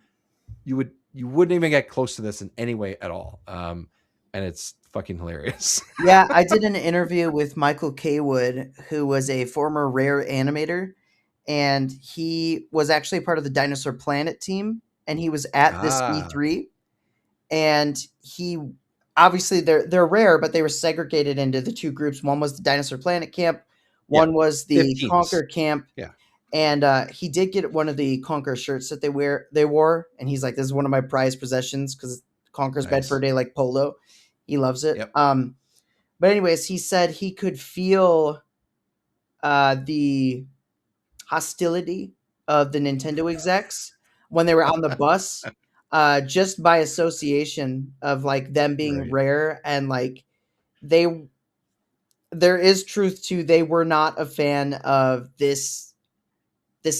you wouldn't even get close to this in any way at all. And it's fucking hilarious. Yeah, I did an interview with Michael Kaywood, who was a former Rare animator, and he was actually part of the Dinosaur Planet team, and he was at this E3, and he obviously they're Rare, but they were segregated into the two groups. One was the Dinosaur Planet camp, one was the 15s. Conker camp. Yeah. And he did get one of the Conker shirts that they wore, and he's like, "This is one of my prized possessions because Conker's Bad Fur Day, like polo." He loves it. Yep. But anyways, he said he could feel the hostility of the Nintendo execs when they were on the bus, just by association of like them being Rare, and like there is truth to, they were not a fan of this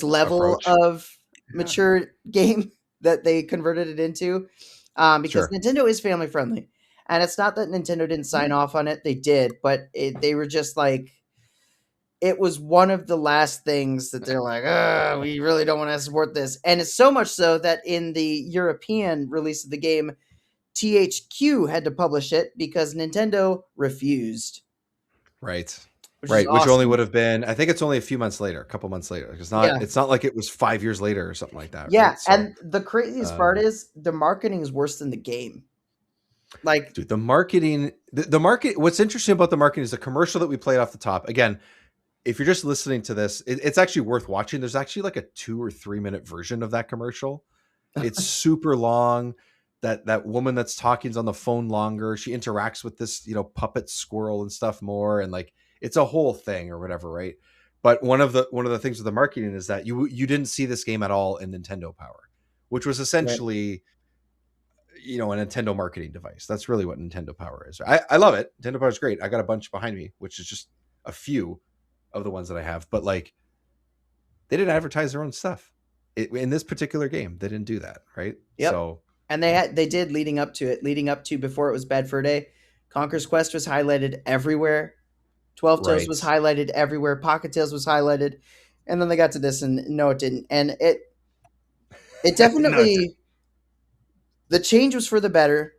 level approach of mature game that they converted it into, because Nintendo is family friendly. And it's not that Nintendo didn't sign off on it. They did, but they were just like, it was one of the last things that they're like, we really don't want to support this. And it's so much so that in the European release of the game, THQ had to publish it because Nintendo refused. Right. Which only would have been, I think it's only a few months later, a couple months later. It's not like it was 5 years later or something like that. Yeah. Right? So, and the craziest part is the marketing is worse than the game. Like, dude, the marketing, what's interesting about the marketing is the commercial that we played off the top. Again, if you're just listening to this, it's actually worth watching. There's actually like a 2 or 3 minute version of that commercial. It's super long. That woman that's talking is on the phone longer. She interacts with this, puppet squirrel and stuff more. And like, it's a whole thing or whatever. Right. But one of the things with the marketing is that you didn't see this game at all in Nintendo Power, which was essentially, a Nintendo marketing device. That's really what Nintendo Power is. I love it. Nintendo Power is great. I got a bunch behind me, which is just a few of the ones that I have, but like, they didn't advertise their own stuff in this particular game. They didn't do that. Right. Yep. So, and they did leading up to before it was Bad Fur Day. Conker's Quest was highlighted everywhere. 12 Toes was highlighted everywhere. Pocket Tales was highlighted. And then they got to this and no, it didn't. And it definitely, the change was for the better.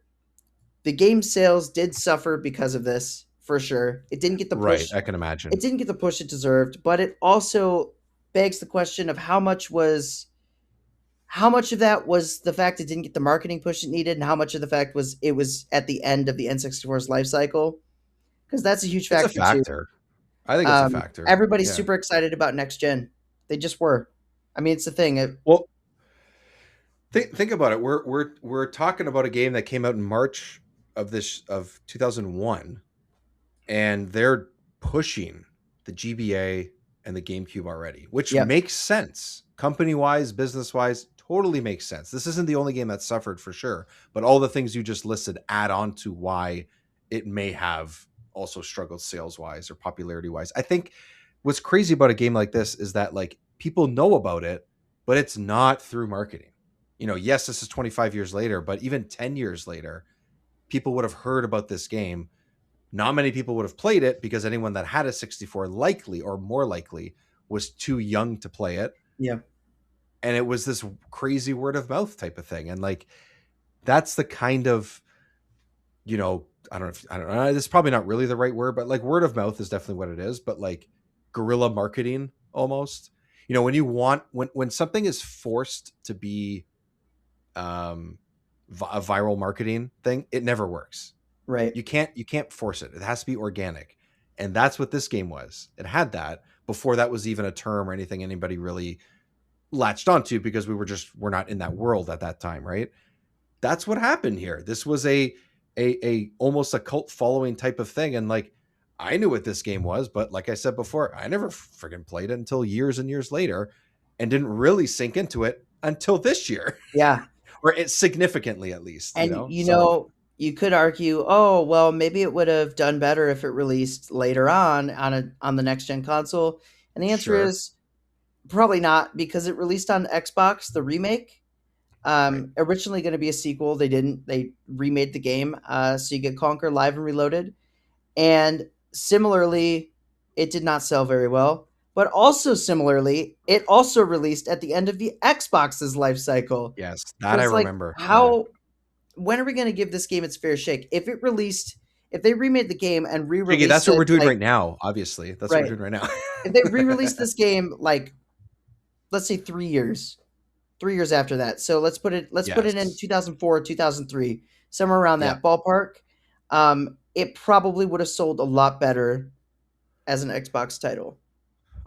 the game sales did suffer because of this, for sure. It didn't get the Right. push. I can imagine. It didn't get the push it deserved, but it also begs the question of how much of that was the fact it didn't get the marketing push it needed, and how much of the fact was it was at the end of the N64's life cycle, because that's a huge It's a factor too. factor. I think it's a factor. Everybody's Yeah. super excited about next gen. They just were. I mean, it's the thing. Well, think about it. We're talking about a game that came out in March of 2001, and they're pushing the GBA and the GameCube already, which Yep. makes sense. Company wise, business wise, totally makes sense. This isn't the only game that suffered for sure, but all the things you just listed add on to why it may have also struggled sales wise or popularity wise. I think what's crazy about a game like this is that like people know about it, but it's not through marketing. You know, yes, this is 25 years later, but even 10 years later, people would have heard about this game. Not many people would have played it because anyone that had a 64 likely or more likely was too young to play it. Yeah. And it was this crazy word of mouth type of thing. And like, that's the kind of, you know, I don't know. This is probably not really the right word, but like word of mouth is definitely what it is. But like guerrilla marketing almost, you know, when something is forced to be a viral marketing thing, it never works. Right. You can't force it. It has to be organic. And that's what this game was. It had that before that was even a term or anything anybody really latched onto, because we're not in that world at that time, right? That's what happened here. This was a almost a cult following type of thing. And like, I knew what this game was, but like I said before, I never friggin' played it until years and years later, and didn't really sink into it until this year. Yeah. Or it significantly, at least. And So, you could argue, oh well, maybe it would have done better if it released later on the next gen console. And the answer Sure. is probably not, because it released on Xbox, the remake. Right. Originally going to be a sequel. They remade the game. So you get Conker Live and Reloaded. And similarly, it did not sell very well. But also similarly, it also released at the end of the Xbox's life cycle. Yes, So that I it's like, remember. when are we going to give this game its fair shake? If they remade the game and re-released Jiggy, that's what it, we're doing like, right now. Obviously, that's Right. what we're doing right now. if they re-released this game, like, let's say 3 years after that. So let's put it in Yes. 2004, 2003, somewhere around Yeah. that ballpark. It probably would have sold a lot better as an Xbox title.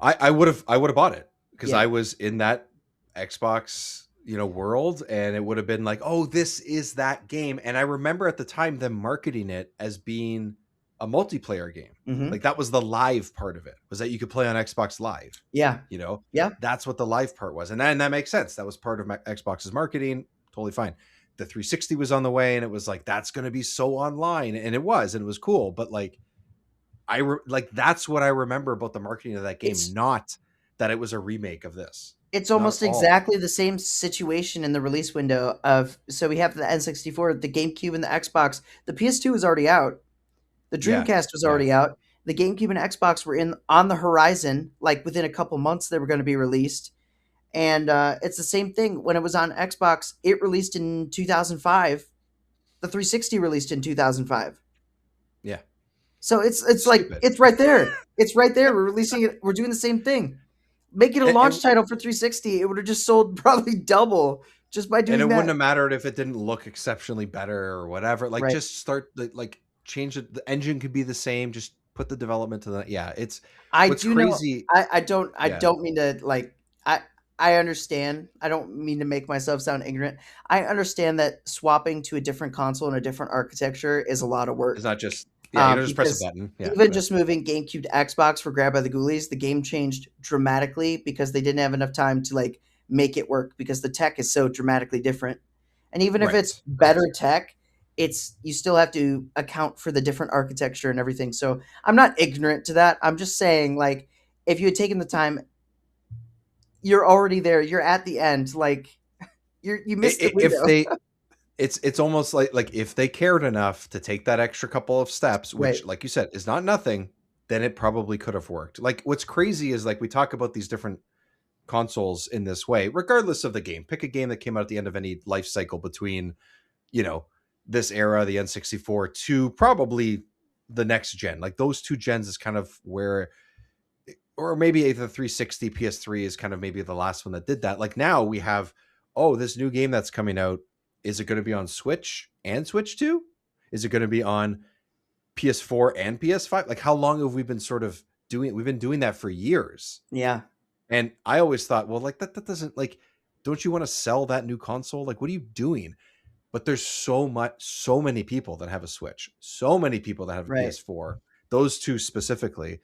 I would have bought it because Yeah. I was in that Xbox, world, and it would have been like, oh, this is that game. And I remember at the time them marketing it as being a multiplayer game. Mhm. Like that was the live part of it, was that you could play on Xbox Live. Yeah. Yeah. That's what the live part was. And that makes sense. That was part of Xbox's marketing. Totally fine. The 360 was on the way, and it was like, that's going to be so online. And it was cool. But like, that's what I remember about the marketing of that game, not that it was a remake of this. It's almost exactly the same situation in the release window so we have the N64, the GameCube, and the Xbox. The PS2 was already out. The Dreamcast was already out. The GameCube and Xbox were on the horizon. Like within a couple months, they were going to be released. And it's the same thing. When it was on Xbox, it released in 2005. The 360 released in 2005. Yeah. So it's like, it's right there. It's right there. We're releasing it. We're doing the same thing. Make it a launch title for 360. It would have just sold probably double just by doing that. And it wouldn't have mattered if it didn't look exceptionally better or whatever. Like, just start, change it. The engine could be the same. Just put the development to that. Yeah, it's crazy. I don't mean to, I understand. I don't mean to make myself sound ignorant. I understand that swapping to a different console and a different architecture is a lot of work. It's not just, you don't just press a button. Yeah, just moving GameCube to Xbox for Grab by the Ghoulies, the game changed dramatically because they didn't have enough time to make it work, because the tech is so dramatically different. And even if it's better tech, you still have to account for the different architecture and everything. So I'm not ignorant to that. I'm just saying, if you had taken the time, you're already there. You're at the end. You missed the window. It's almost like if they cared enough to take that extra couple of steps, which, like you said, is not nothing, then it probably could have worked. Like, what's crazy is, we talk about these different consoles in this way, regardless of the game. Pick a game that came out at the end of any life cycle between, this era, the N64, to probably the next gen. Like those two gens is kind of where, or maybe the 360 PS3 is kind of maybe the last one that did that. Like now we have, oh, this new game that's coming out. Is it going to be on Switch and Switch 2? Is it going to be on PS4 and PS5? Like how long have we been sort of doing? We've been doing that for years. Yeah. And I always thought, well, like that doesn't, like, don't you want to sell that new console? Like, what are you doing? But there's so many people that have a Switch, so many people that have a PS4, those two specifically,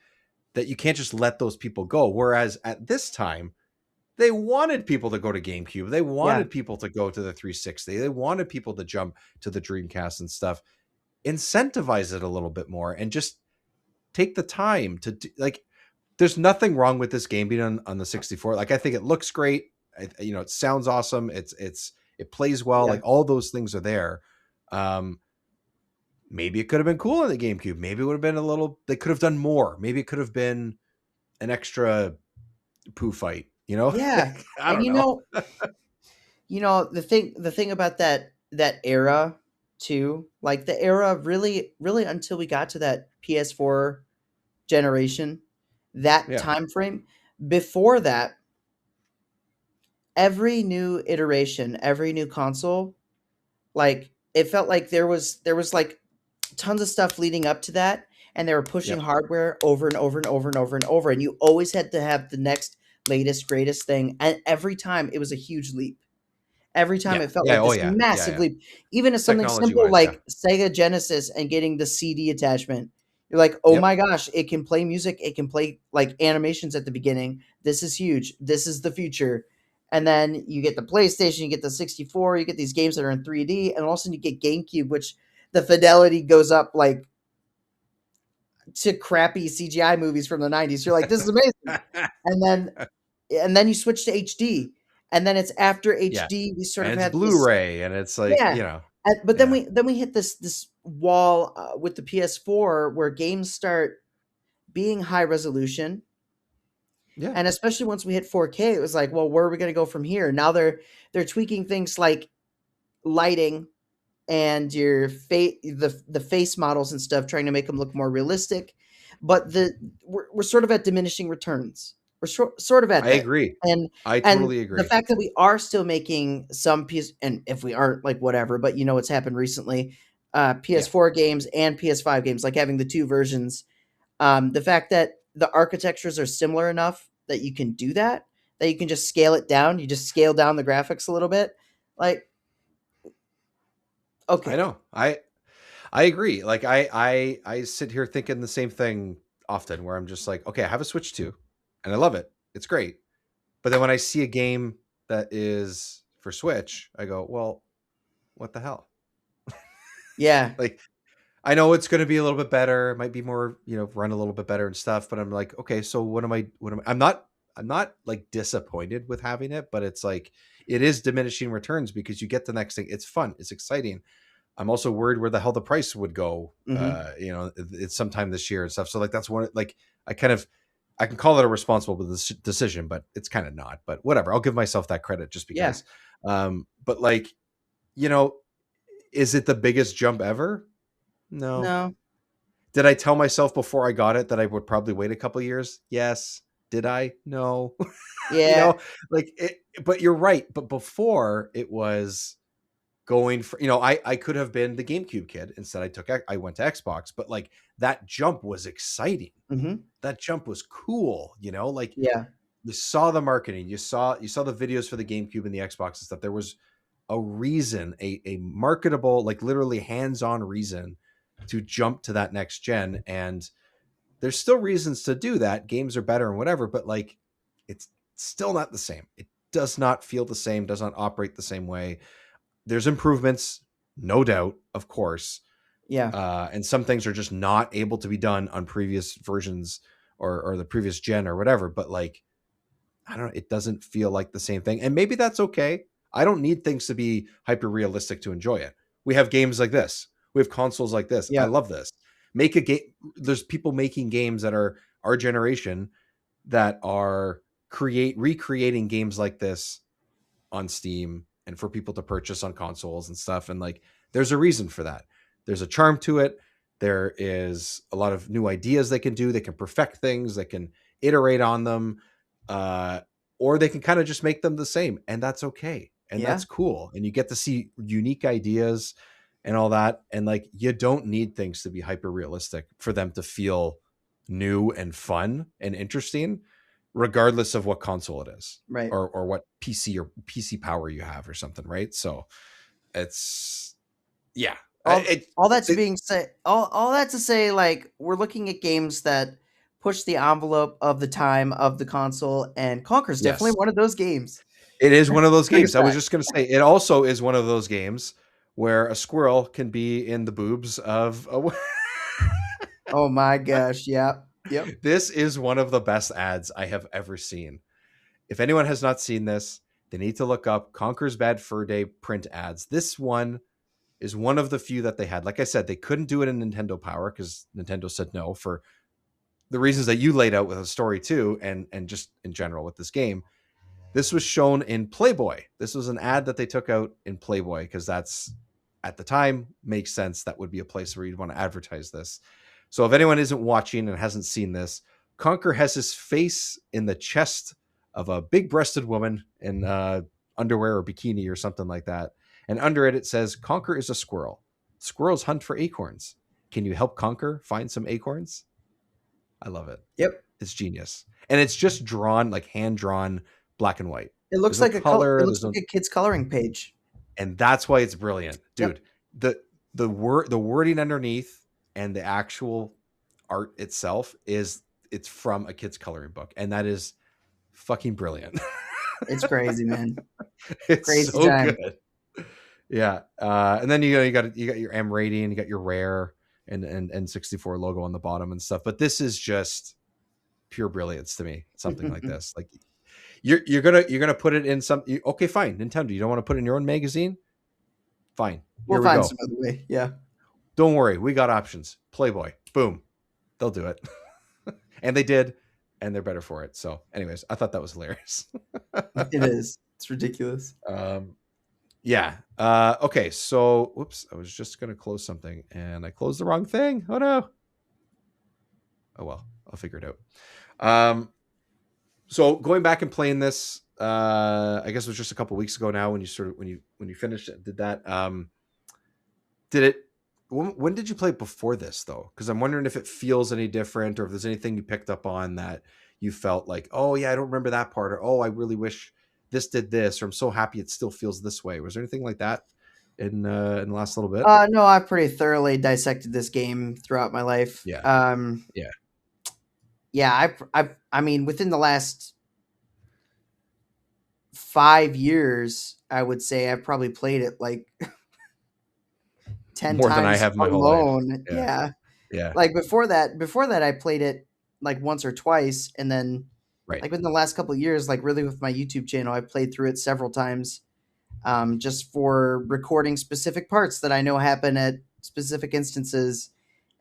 that you can't just let those people go. Whereas at this time, they wanted people to go to GameCube. They wanted people to go to the 360. They wanted people to jump to the Dreamcast and stuff. Incentivize it a little bit more and just take the time to do, like, there's nothing wrong with this game being on the 64. Like, I think it looks great. It sounds awesome. It plays well. Like all those things are there. Maybe it could have been cool on the GameCube. Maybe it would have been they could have done more. Maybe it could have been an extra poo fight, Yeah. I don't know. The thing about that era too, like the era really until we got to that PS4 generation, that time frame, before that, every new iteration, every new console, like it felt like there was like tons of stuff leading up to that, and they were pushing hardware over and over and over and over and over, and you always had to have the next latest greatest thing, and every time it was a huge leap. Every time it felt like this massive leap. Even as something simple like Sega Genesis and getting the CD attachment, you're like, oh my gosh, it can play music. It can play like animations at the beginning. This is huge. This is the future. And then you get the PlayStation, you get the 64, you get these games that are in 3D, and all of a sudden you get GameCube, which the fidelity goes up like to crappy CGI movies from the 90s. You're like, this is amazing. and then you switch to HD. And then it's after HD, we sort of had Blu-ray, and it's like, But then we hit this wall with the PS4 where games start being high resolution. Yeah. And especially once we hit 4K, it was like, well, where are we going to go from here? Now they're tweaking things like lighting and your the face models and stuff, trying to make them look more realistic. But we're sort of at diminishing returns. We're sort of at that. I agree. And I totally agree. The fact that we are still making some piece, and if we aren't, like whatever, but what's happened recently, PS4 games and PS5 games, like having the two versions, the fact that the architectures are similar enough that you can do that you can just scale it down. You just scale down the graphics a little bit. Like, okay. I know. I agree. Like I sit here thinking the same thing often, where I'm just like, okay, I have a Switch 2 and I love it. It's great. But then when I see a game that is for Switch, I go, well, what the hell? Yeah. Like, I know it's going to be a little bit better. It might be more, run a little bit better and stuff. But I'm like, okay, so what am I? I'm not like disappointed with having it, but it's like, it is diminishing returns because you get the next thing. It's fun. It's exciting. I'm also worried where the hell the price would go. It's sometime this year and stuff. So like, that's one, like, I can call it a responsible decision, but it's kind of not, but whatever. I'll give myself that credit just because, but like, is it the biggest jump ever? No. Did I tell myself before I got it that I would probably wait a couple of years? Yes. Did I? No. Yeah. But you're right. But before, it was going for, I could have been the GameCube kid. Instead, I went to Xbox, but like that jump was exciting. Mm-hmm. That jump was cool. You saw the marketing, you saw the videos for the GameCube and the Xbox and stuff. There was a reason, a marketable, like literally hands-on reason to jump to that next gen. And there's still reasons to do that. Games are better and whatever, but like, it's still not the same. It does not feel the same, does not operate the same way. There's improvements, no doubt, of course. Yeah. And some things are just not able to be done on previous versions or the previous gen or whatever. But like, I don't know, it doesn't feel like the same thing. And maybe that's okay. I don't need things to be hyper realistic to enjoy it. We have games like this. We have consoles like this. I love this. Make a game. There's people making games that are our generation that are recreating games like this on Steam and for people to purchase on consoles and stuff. And like, There's a reason for that. There's a charm to it. There is a lot of new ideas they can do. They can perfect things. They can iterate on them, or they can kind of just make them the same, and that's okay, and Yeah. that's cool. And you get to see unique ideas and all that. And like, you don't need things to be hyper realistic for them to feel new and fun and interesting, regardless of what console it is, Right. or what PC power you have or something, right? So it's yeah. All that to say, like, we're looking at games that push the envelope of the time of the console, and Conker's definitely Yes. one of those games. It is one of those Bring games. us I was back. just going to say, it also is one of those games where a squirrel can be in the boobs of a. Oh my gosh! Yeah. Yep. This is one of the best ads I have ever seen. If anyone has not seen this, they need to look up Conker's Bad Fur Day print ads. This one is one of the few that they had. Like I said, they couldn't do it in Nintendo Power because Nintendo said no, for the reasons that you laid out with the story too, and just in general with this game. This was shown in Playboy. This was an ad that they took out in Playboy because that's, at the time, makes sense. That would be a place where you'd want to advertise this. So if anyone isn't watching and hasn't seen this, Conker has his face in the chest of a big-breasted woman in underwear or bikini or something like that. And under it says, Conker is a squirrel. Squirrels hunt for acorns. Can you help Conker find some acorns? I love it. Yep. It's genius. And it's just drawn, like hand-drawn, black and white. It looks There's like no color. It looks like a kid's coloring page. And that's why it's brilliant, dude. Yep. The wording underneath and the actual art itself it's from a kid's coloring book, and that is fucking brilliant. It's crazy, man. It's Crazy so time. good. Yeah, and then you got your M rating, you got your rare and N64 logo on the bottom and stuff. But this is just pure brilliance to me. Something like this, like. You're gonna put it in some. Okay, fine, Nintendo. You don't want to put it in your own magazine? Fine, We'll here we find go. some other way. Yeah. Don't worry, we got options. Playboy, boom, they'll do it, and they did, and they're better for it. So, anyways, I thought that was hilarious. It is. It's ridiculous. Yeah. Okay. So, whoops, I was just gonna close something, and I closed the wrong thing. Oh no. Oh well, I'll figure it out. So going back and playing this, I guess it was just a couple weeks ago now when you finished it, did that. Did it? When did you play it before this though? Because I'm wondering if it feels any different, or if there's anything you picked up on that you felt like, oh yeah, I don't remember that part, or oh, I really wish this did this, or I'm so happy it still feels this way. Was there anything like that in the last little bit? No, I pretty thoroughly dissected this game throughout my life. Yeah. Yeah. I mean, within the last 5 years, I would say I've probably played it like 10 More times than I have my whole life. alone. Yeah. Yeah. Like before that, I played it like once or twice, and then Right. like within the last couple of years, like really with my YouTube channel, I played through it several times, just for recording specific parts that I know happen at specific instances.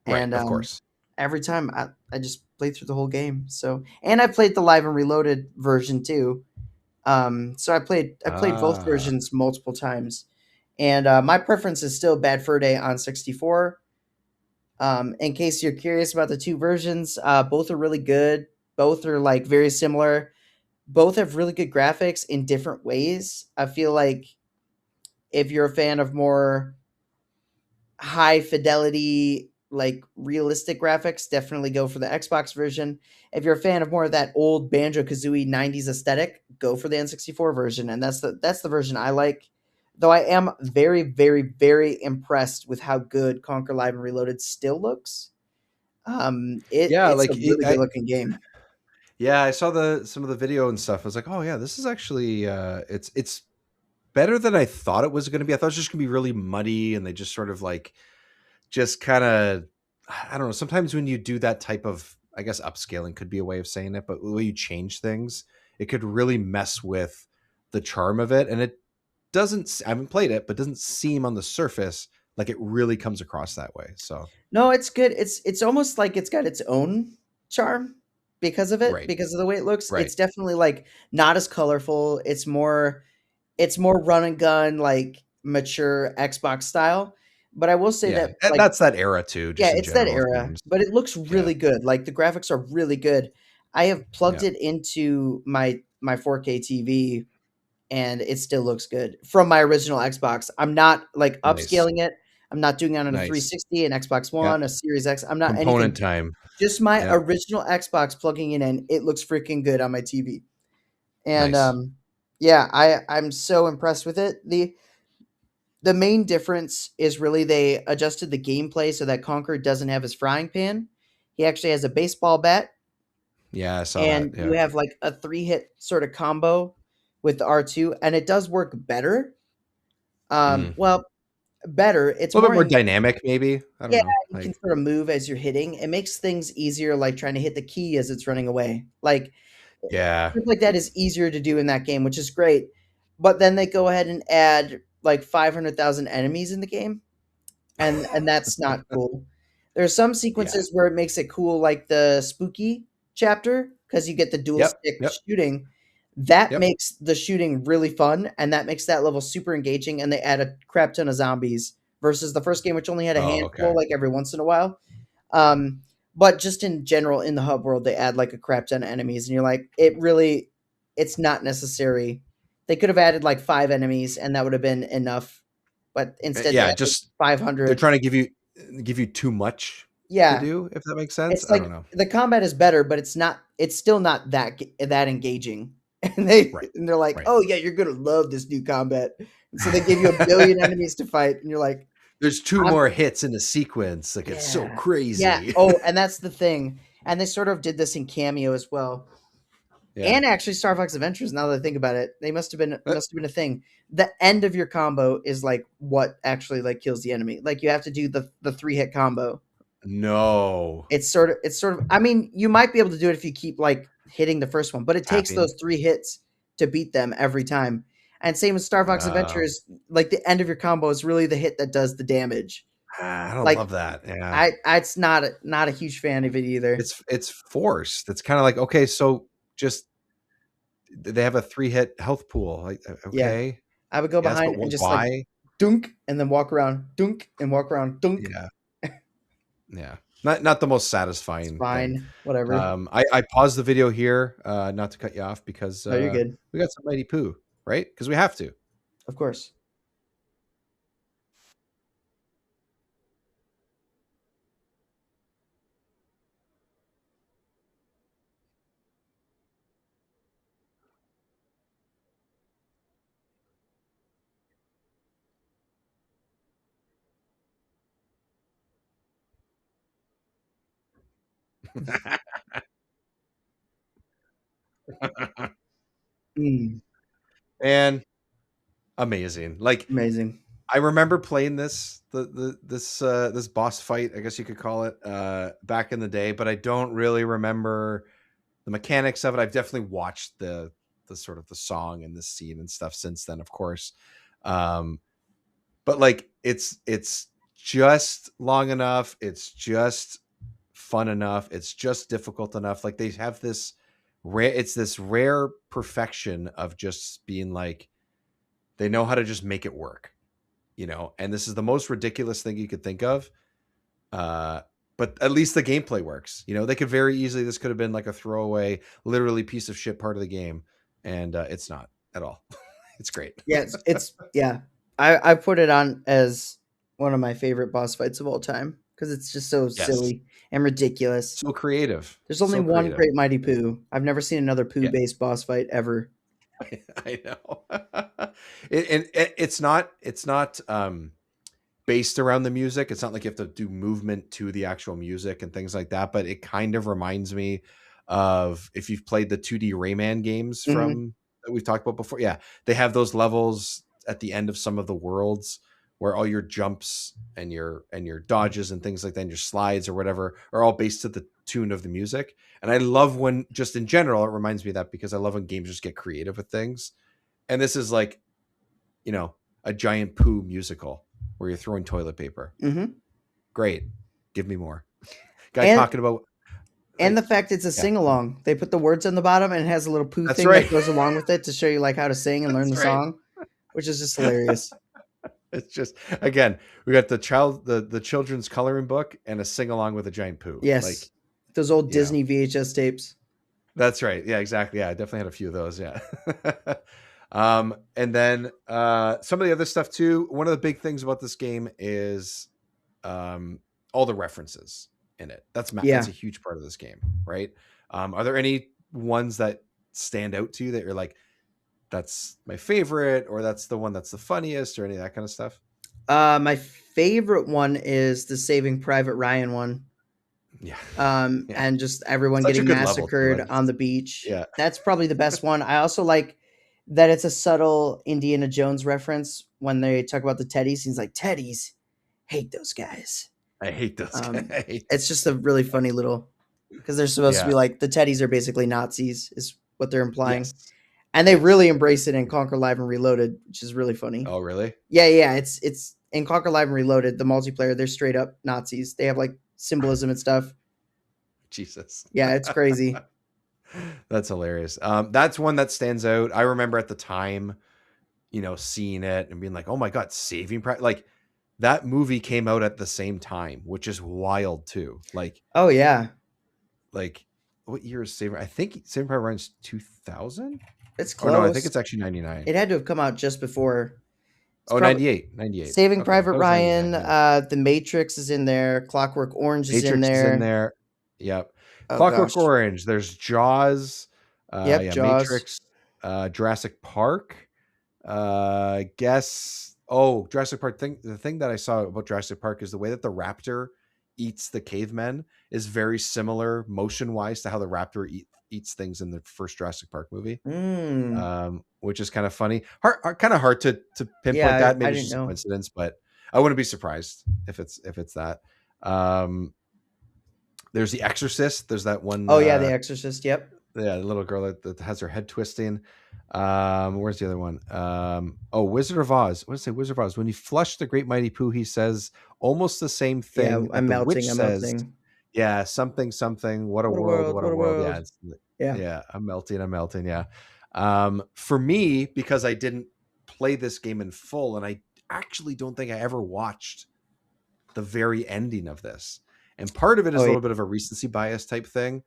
Right. And Of course. every time I just played through the whole game. So, and I played the Live and Reloaded version too. So I played both versions multiple times, and my preference is still Bad Fur Day on 64. In case you're curious about the two versions, both are really good. Both are like very similar. Both have really good graphics in different ways. I feel like if you're a fan of more high fidelity, like realistic graphics, definitely go for the Xbox version. If you're a fan of more of that old Banjo-Kazooie 90s aesthetic, go for the N64 version, and that's the version I like. Though I am very, very, very impressed with how good Conker Live and Reloaded still looks. It's a really good looking game. Yeah, I saw some of the video and stuff. I was like, oh yeah, this is actually it's better than I thought it was going to be. I thought it was just going to be really muddy, and they just sort of like just kind of, I don't know. Sometimes when you do that type of, I guess upscaling could be a way of saying it, but the way you change things, it could really mess with the charm of it. And it doesn't, I haven't played it, but doesn't seem on the surface like it really comes across that way. So no, it's good. It's almost like it's got its own charm because of it, Right. because of the way it looks. Right. It's definitely like not as colorful. It's more run and gun, like mature Xbox style. but I will say Yeah, that, and like, that's that era too, yeah, just in it's that general of era, games. but it looks Yeah, really good. Like the graphics are really good. I have plugged yeah, it into my 4K TV and it still looks good from my original Xbox. I'm not like nice, upscaling it. I'm not doing it on a nice. 360, an Xbox Yeah, One, a Series X. I'm not component anything. time. Just my Yeah, original Xbox plugging it in. It looks freaking good on my TV. And nice. yeah, I'm so impressed with it. The main difference is really they adjusted the gameplay so that Conker doesn't have his frying pan. He actually has a baseball bat, Yeah, I saw that. and you Yeah. have like a 3-hit sort of combo with the R2, and it does work better. Mm. Well, better. It's A little bit more more in, dynamic, maybe. I don't yeah, know. you can Like, sort of move as you're hitting. It makes things easier, like trying to hit the key as it's running away. Like yeah. stuff like that is easier to do in that game, which is great. But then they go ahead and add like 500,000 enemies in the game, and that's not cool. There are some Yeah. sequences where it makes it cool, like the spooky chapter, because you get the dual Yep. stick Yep. shooting. That Yep. makes the shooting really fun, and that makes that level super engaging. And they add a crap ton of zombies versus the first game, which only had a Oh, okay. handful, like every once in a while. Um, but just in general, in the hub world, they add like a crap ton of enemies, and you're like, it's not necessary. They could have added like 5 enemies, and that would have been enough. But instead, they Yeah, added just they're 500. trying to give you too much to Yeah, do, if that makes sense. it's I like don't know. the combat is better, but it's not. It's still not that engaging. And Right. they're like, Right. oh yeah, you're gonna love this new combat. And so they give you a billion enemies to fight, and you're like, There's two I'm more hits in a sequence that gets so yeah, yeah. crazy. Oh, and that's the thing. And they sort of did this in Cameo as well. Yeah. And actually Star Fox Adventures, now that I think about it, they Uh, must have been a thing. The end of your combo is like what actually like kills the enemy. Like you have to do the 3-hit combo. no. It's sort of I mean, you might be able to do it if you keep like hitting the first one, but it takes Tapping. those 3 hits to beat them every time. And same with Star Fox Uh, Adventures, like the end of your combo is really the hit that does the damage. I don't Like love that. Yeah. I it's not a huge fan of it either. It's forced. It's kind of like, okay, so just they have a 3-hit health pool. Like, Yeah. okay. I would go Yes, but behind and just like why? dunk and then walk around, dunk and walk around, dunk. Yeah. Yeah. Not the most It's satisfying thing. fine, whatever. I paused the video here, not to cut you off because Oh, you're good. we got some mighty poo, right? Because we have to. Of course. Mm, And amazing. Like amazing. I remember playing this boss fight, I guess you could call it, back in the day, but I don't really remember the mechanics of it. I've definitely watched the sort of the song and the scene and stuff since then, of course. Um, but like it's just long enough. It's just fun enough. It's just difficult enough. Like they have this rare. It's this rare perfection of just being like they know how to just make it work, you know. And this is the most ridiculous thing you could think of. Uh, but at least the gameplay works. You know, they could very easily. This could have been like a throwaway, literally piece of shit part of the game, and it's not at all. It's great. Yeah, it's yeah. I put it on as one of my favorite boss fights of all time because it's just so Yes, silly and ridiculous. so creative, There's only so one creative. Great Mighty Pooh. I've never seen another Yeah, Pooh-based boss fight ever. I know. It's not based around the music. It's not like you have to do movement to the actual music and things like that. But it kind of reminds me of if you've played the 2D Rayman games Mhm. from that we've talked about before. Yeah, they have those levels at the end of some of the worlds where all your jumps and your dodges and things like that, and your slides or whatever are all based to the tune of the music. And I love when, just in general, it reminds me of that because I love when games just get creative with things. And this is like, you know, a giant poo musical where you're throwing toilet paper. Mhm. Great. Give me more. Guy And talking about and like, the fact it's a yeah, sing-along. They put the words on the bottom and it has a little Pooh that's thing that right. goes along with it to show you like how to sing and learn That's the right. song, which is just hilarious. It's just, again, we got the children's coloring book and a sing along with a giant poo. Yes, Like, those old you know, Disney VHS tapes. that's right. Yeah, exactly. Yeah, I definitely had a few of those. Yeah. And then some of the other stuff too. One of the big things about this game is all the references in it. That's Yeah. a huge part of this game, right? Are there any ones that stand out to you that you're like, that's my favorite, or that's the one that's the funniest, or any of that kind of stuff? My favorite one is the Saving Private Ryan one. Yeah, yeah. And just everyone Such a getting good level too. massacred on the beach. Yeah, That's probably the best one. I also like that it's a subtle Indiana Jones reference when they talk about the teddies. He's like, teddies, hate those guys. I hate those guys. It's just a really funny little, because they're supposed to Yeah. be like, the teddies are basically Nazis, is what they're implying. Yes. And they Yes. really embrace it in Conquer Live and Reloaded, which is really funny. Oh, really? Yeah. It's in Conquer Live and Reloaded, the multiplayer, they're straight up Nazis. They have like symbolism and stuff. Jesus. Yeah, it's crazy. That's hilarious. That's one that stands out. I remember at the time, seeing it and being like, "Oh my god, Saving Private!" Like that movie came out at the same time, which is wild too. Oh yeah, Like what year is Saving? I think Saving Private Ryan's 2000. it's Oh no, I think close. it's actually 99. It had to have come out just before. It's Oh, probably 98. 98. Saving Okay, Private that was 99, Ryan. yeah. The Matrix is in there. Clockwork Orange is in Matrix is in there. there. Yep. Oh Clockwork gosh. Orange. There's Jaws. Yep, Yeah, Jaws. Matrix. Jurassic Park. Guess. Oh, Jurassic Park. The thing that I saw about Jurassic Park is the way that the raptor eats the cavemen is very similar motion wise to how the raptor eats things in the first Jurassic Park movie. Which is kind of funny. Kind of hard to pinpoint Yeah, that. I Maybe it's didn't just a know. coincidence, but I wouldn't be surprised if it's that. There's The Exorcist. There's that one. Oh yeah, The Exorcist. Yep. Yeah, the little girl that has her head twisting. Where's the other one? Wizard of Oz. What did I say? Wizard of Oz. When you flush the great mighty poo, he says almost the same Yeah, thing I'm that the melting. witch I'm says. melting. Yeah, something. What a What a world! world. What a What a world! Yeah, world. Yeah. yeah. I'm melting. I'm melting. Yeah. For me, because I didn't play this game in full, and I actually don't think I ever watched the very ending of this. And part of it is a little bit of a recency bias type thing.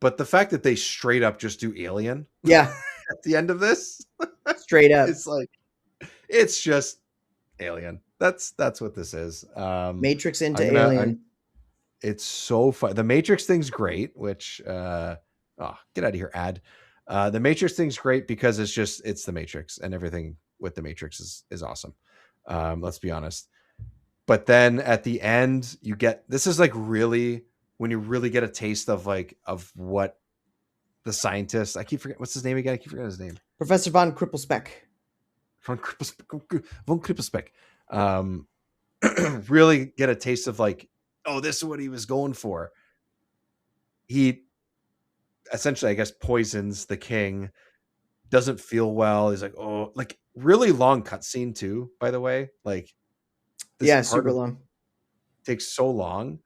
But the fact that they straight up just do Alien Yeah. at the end of this, Straight up. it's like, it's just Alien. That's what this is. Matrix into Alien. It's so fun. The Matrix thing's great, which get out of here, ad. The Matrix thing's great because it's the Matrix, and everything with the Matrix is awesome. Let's be honest. But then at the end, you get, this is like really when you really get a taste of what the scientist, I keep forgetting, what's his name again? I keep forgetting his name. Professor von Krippelspeck. Von Krippelspeck. Really get a taste of this is what he was going for. He essentially, I guess, poisons the king, doesn't feel well. He's like, oh, like really long cutscene too, by the way. Like, this Super long. Takes so long.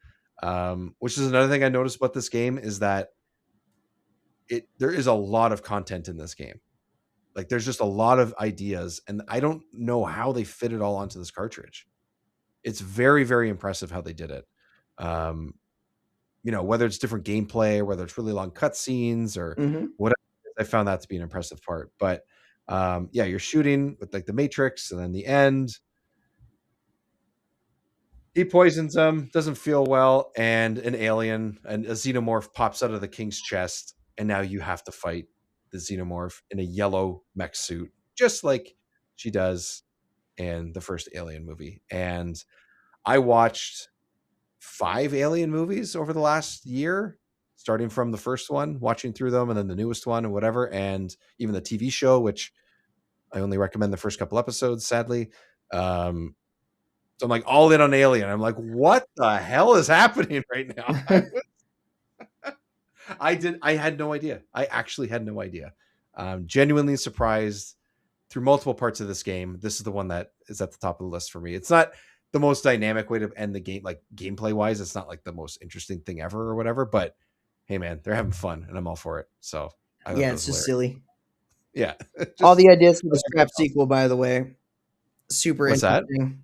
Which is another thing I noticed about this game is that there is a lot of content in this game. Like there's just a lot of ideas, and I don't know how they fit it all onto this cartridge. It's very, very impressive how they did it. Whether it's different gameplay or whether it's really long cutscenes or whatever, I found that to be an impressive part. But you're shooting with like the Matrix, and then the end, he poisons them, doesn't feel well, and an alien and a xenomorph pops out of the king's chest, and now you have to fight the xenomorph in a yellow mech suit, just like she does in the first Alien movie. And I watched 5 Alien movies over the last year, starting from the first one, watching through them, and then the newest one and whatever, and even the TV show, which I only recommend the first couple episodes, sadly. So I'm like all in on Alien. I'm like, what the hell is happening right now? I had no idea. I actually had no idea. Genuinely surprised through multiple parts of this game. This is the one that is at the top of the list for me. It's not the most dynamic way to end the game, like gameplay wise. It's not like the most interesting thing ever or whatever, but hey man, they're having fun and I'm all for it. So it's just silly. Yeah. All the ideas for the scrap sequel, by the way. super What's that? interesting.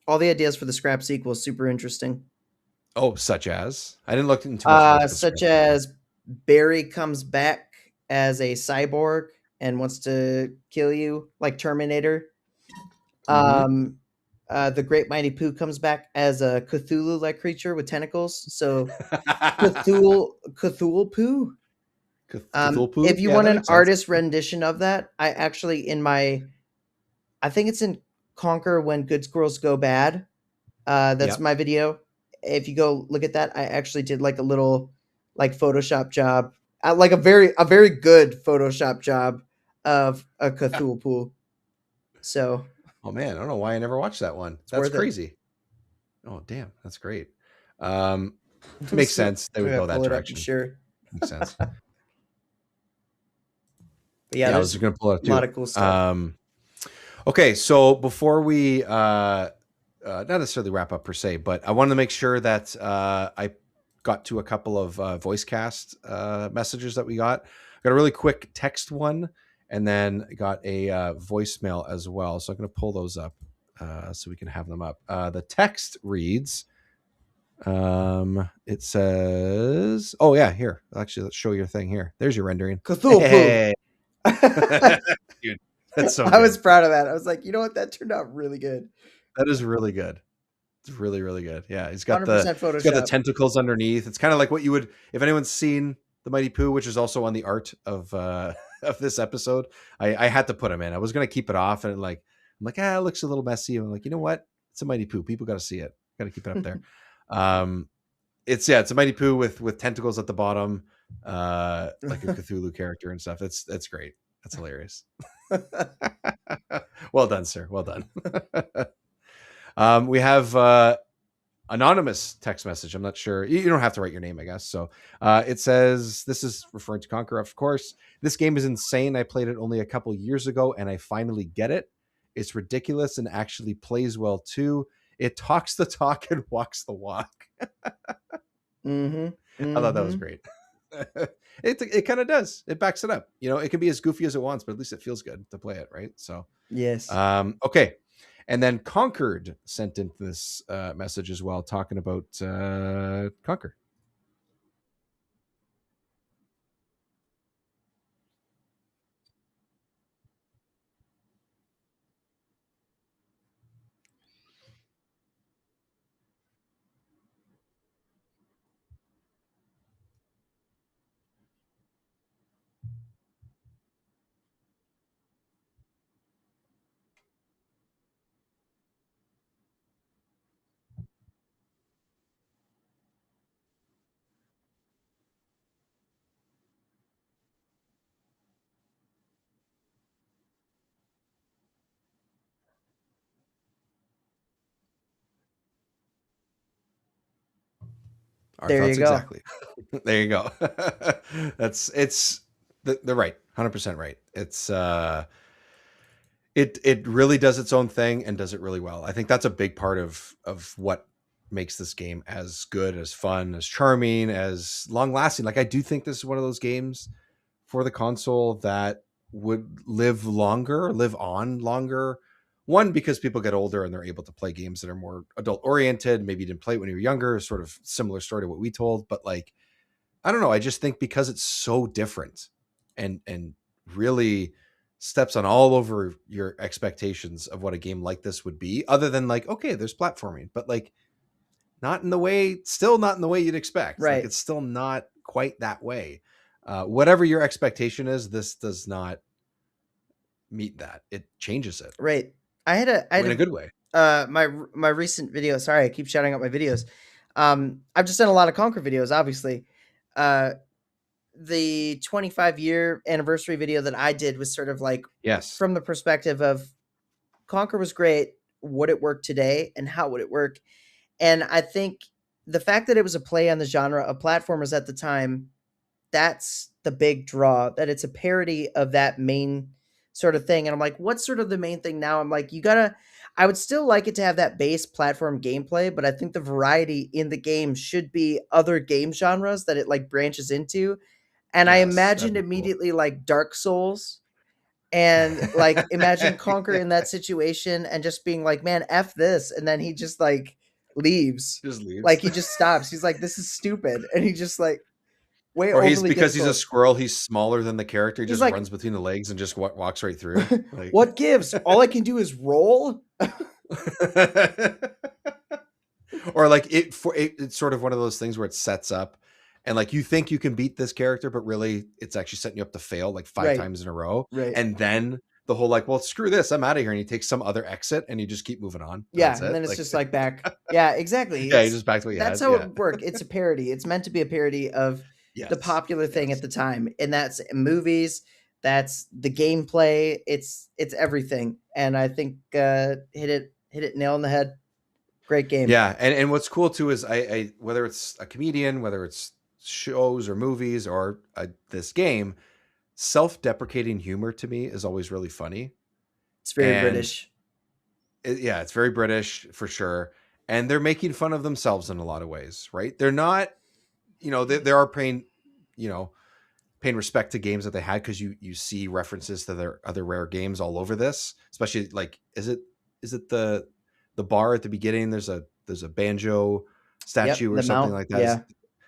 All the ideas for the Scrap sequel super interesting. Oh, such as I didn't look into much about the Such script sequel. as Barry comes back as a cyborg and wants to kill you like Terminator. Mm-hmm. Um, the Great Mighty Pooh comes back as a Cthulhu-like creature with tentacles. So Cthulhu Pooh. Cthulhu? If you Yeah, want that an makes sense. artist rendition of that, I actually I think it's in Conker When Good Squirrels Go Bad. That's Yeah. my video. If you go look at that, I actually did like a little like Photoshop job, like a very good Photoshop job of a Cthulhu pool. So Oh man, I don't know why I never watched that one. it's That's worth it. crazy. Oh damn, that's great. Um, makes So sense. They I'm would gonna go that pull it up and direction. sure. Makes sense. But yeah, Yeah, I there's was a gonna pull it up lot too. of cool stuff. Okay, so before we not necessarily wrap up per se, but I wanted to make sure that I got to a couple of voice cast messages that we got. Got a really quick text one, and then got a voicemail as well. So I'm going to pull those up so we can have them up. The text reads, it says, "Oh yeah, here. Actually, let's show your thing here. There's your rendering. Cthulhu pool. Hey, dude, that's so I was good. proud of that. I was like, you know what, that turned out really good. That is really good. It's really, really good. Yeah, 100% he's got the Photoshop. tentacles underneath. It's kind of like what you would if anyone's seen the Mighty Pooh, which is also on the art of of this episode. I had to put him in. I was gonna keep it off, and I'm like, it looks a little messy. I'm like, you know what? It's a Mighty Pooh. People got to see it. Got to keep it up there. Um, it's a Mighty Pooh with tentacles at the bottom, like a Cthulhu character and stuff. That's great. That's hilarious. Well done, sir. Well done. We have anonymous text message. I'm not sure. You don't have to write your name, I guess. So it says, this is referring to Conquer, of course. This game is insane. I played it only a couple years ago and I finally get it. It's ridiculous and actually plays well too. It talks the talk and walks the walk. Mm-hmm. I thought that was great. It kind of does. It backs it up. You know, it can be as goofy as it wants, but at least it feels good to play it, right? So Yes. okay. And then Conquered sent in this message as well, talking about Conquer. Our There you thoughts go. exactly. There you go. They're right. 100% right. It really does its own thing and does it really well. I think that's a big part of what makes this game as good, as fun, as charming, as long lasting. Like I do think this is one of those games for the console that would live on longer. One, because people get older and they're able to play games that are more adult oriented. Maybe you didn't play it when you were younger, sort of similar story to what we told. But like, I don't know. I just think because it's so different and really steps on all over your expectations of what a game like this would be, other than like, okay, there's platforming, but like still not in the way you'd expect. Like Right. it's still not quite that way. Whatever your expectation is, this does not meet that. It changes it Right. I had in a good way. my recent video. Sorry, I keep shouting out my videos. I've just done a lot of Conquer videos, obviously. The 25-year anniversary video that I did was sort of like Yes. from the perspective of Conquer was great. Would it work today, and how would it work? And I think the fact that it was a play on the genre of platformers at the time, that's the big draw, that it's a parody of that main sort of thing. And I'm like, what's sort of the main thing now? I'm like, I would still like it to have that base platform gameplay, but I think the variety in the game should be other game genres that it like branches into. And I Yes, that'd imagined be cool. immediately like Dark Souls And like, imagine Conker in that situation and just being like, man, F this. And then he just like leaves. Just leaves. Like he just stops. He's like, this is stupid. And he just like way Or he's overly because he's a difficult. squirrel, he's smaller than the character, he He's just like, runs between the legs and just walks right through. Like what gives? All I can do is roll. or like it's sort of one of those things where it sets up and like you think you can beat this character, but really it's actually setting you up to fail like 5 times in a row. Right. And then the whole like, well, screw this, I'm out of here. And you take some other exit and you just keep moving on. Yeah. That's And it. then it's Like, just like back. Yeah, exactly. yeah, you just back to what you That's had. how Yeah. it works. It's a parody. It's meant to be a parody of the popular thing at the time. And that's movies. That's the gameplay. It's everything. And I think hit it nail on the head. Great game. Yeah, and what's cool too is I whether it's a comedian, whether it's shows or movies or this game, self-deprecating humor to me is always really funny. It's very And British. Yeah, it's very British for sure. And they're making fun of themselves in a lot of ways, right? They're not, they are paying, paying respect to games that they had because you see references to their other rare games all over this. Especially like, is it the bar at the beginning? There's a banjo statue or something like that. Yeah.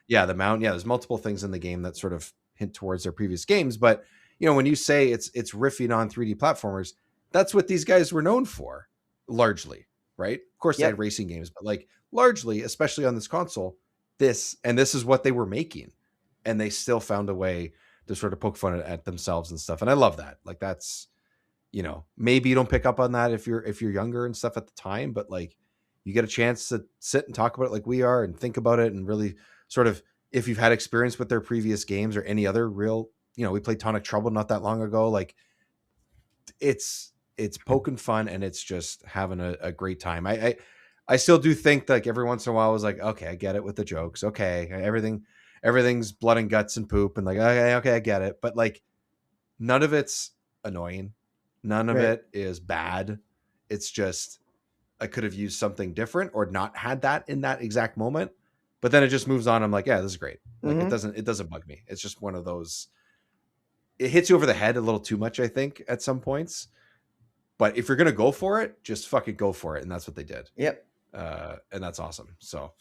Yeah, the mount. Yeah, there's multiple things in the game that sort of hint towards their previous games. But when you say it's riffing on 3D platformers, that's what these guys were known for, largely, right? Of course, they had racing games, but like largely, especially on this console, this is what they were making, and they still found a way to sort of poke fun at themselves and stuff. And I love that. Like that's, maybe you don't pick up on that if you're younger and stuff at the time, but like you get a chance to sit and talk about it like we are and think about it and really sort of, if you've had experience with their previous games or any other real, we played Tonic Trouble not that long ago. Like it's poking fun and it's just having a great time. I still do think like every once in a while I was like, okay, I get it with the jokes. Okay. Everything's blood and guts and poop. And like, okay, I get it. But like none of it's annoying. None of it is bad. It's just, I could have used something different or not had that in that exact moment, but then it just moves on. I'm like, yeah, this is great. Like it doesn't bug me. It's just one of those, it hits you over the head a little too much, I think, at some points. But if you're going to go for it, just fucking go for it. And that's what they did. Yep. And that's awesome. So,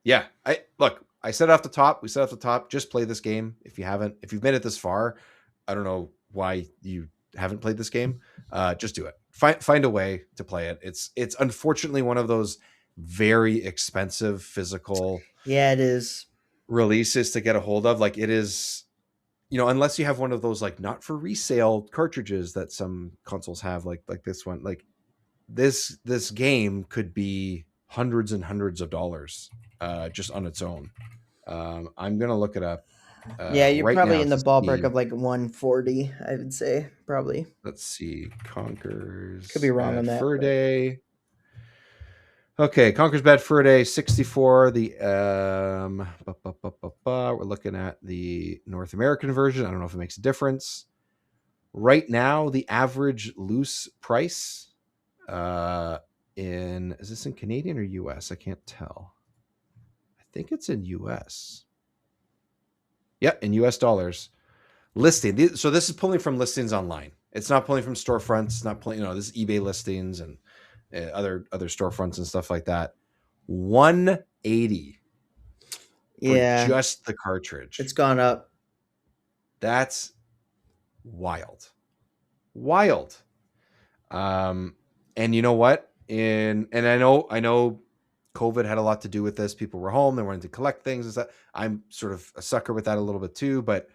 yeah, I said off the top, we said off the top, just play this game. If you've made it this far, I don't know why you haven't played this game. Just do it. Find a way to play it. It's unfortunately one of those very expensive physical it is releases to get a hold of. Like it is, unless you have one of those like not for resale cartridges that some consoles have, like this one, like this game could be hundreds and hundreds of dollars just on its own. I'm gonna look it up. You're right probably now in the to ballpark see. of like 140, I would say, probably. Let's see, Conker's Could be wrong on that. Fur Day. Okay, Conker's Bad Fur Day 64. The we're looking at the North American version. I don't know if it makes a difference. Right now, the average loose price is this in Canadian or US? I can't tell. I think it's in US. Yeah, in US dollars. Listing. So this is pulling from listings online. It's not pulling from storefronts. It's not pulling, this is eBay listings and other storefronts and stuff like that. 180 for just the cartridge. It's gone up. That's wild. And you know what? And I know COVID had a lot to do with this. People were home, they wanted to collect things and stuff. I'm sort of a sucker with that a little bit too, but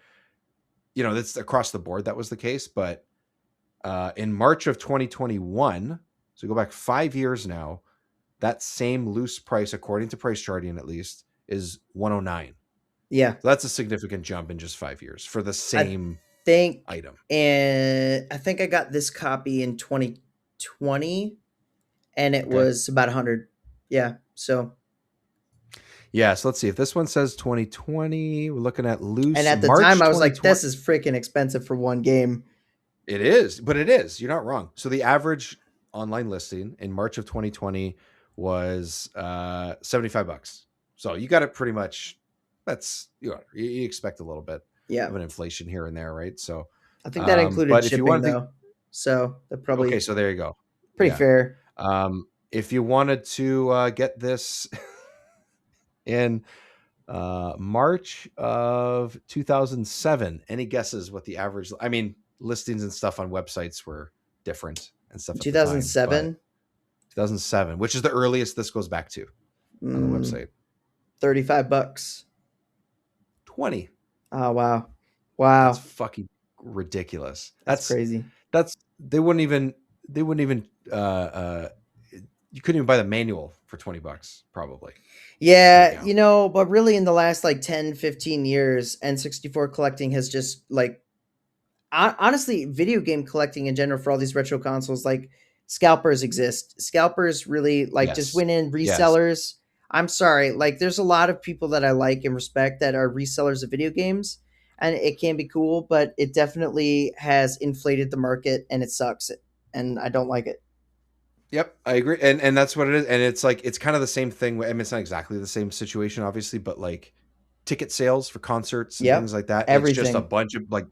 that's across the board that was the case. But in March of 2021, so go back 5 years now, that same loose price, according to Price Charting at least, is 109. Yeah. So that's a significant jump in just 5 years for the same item. And I think I got this copy in 2020 and it was about 100. Yeah. So let's see if this one says 2020. We're looking at loose. And at the time I was like, this is freaking expensive for one game. It is, but it is. You're not wrong. So the average online listing in March of 2020 was $75. So you got it pretty much. That's you expect a little bit of an inflation here and there, right? So I think that included But if you shipping wanted to, though, so that okay, probably so there you go. pretty Yeah. fair. If you wanted to get this in March of 2007, any guesses what the average? I mean, listings and stuff on websites were different and stuff at the time, but 2007, 2007, which is the earliest this goes back to on the website. $35. 20. Oh wow, That's wow, fucking ridiculous. that's crazy. That's they wouldn't even you couldn't even buy the manual for $20 probably right Yeah, now. but really in the last like 10, 15 years, N64 collecting has just like honestly, video game collecting in general for all these retro consoles, like scalpers exist. Scalpers really like just Yes. went in Yes. resellers. I'm sorry, like there's a lot of people that I like and respect that are resellers of video games, and it can be cool, but it definitely has inflated the market and it sucks. And I don't like it. Yep, I agree, and that's what it is, and it's like it's kind of the same thing. I mean, it's not exactly the same situation, obviously, but like ticket sales for concerts and things Yep, like that, it's just a everything.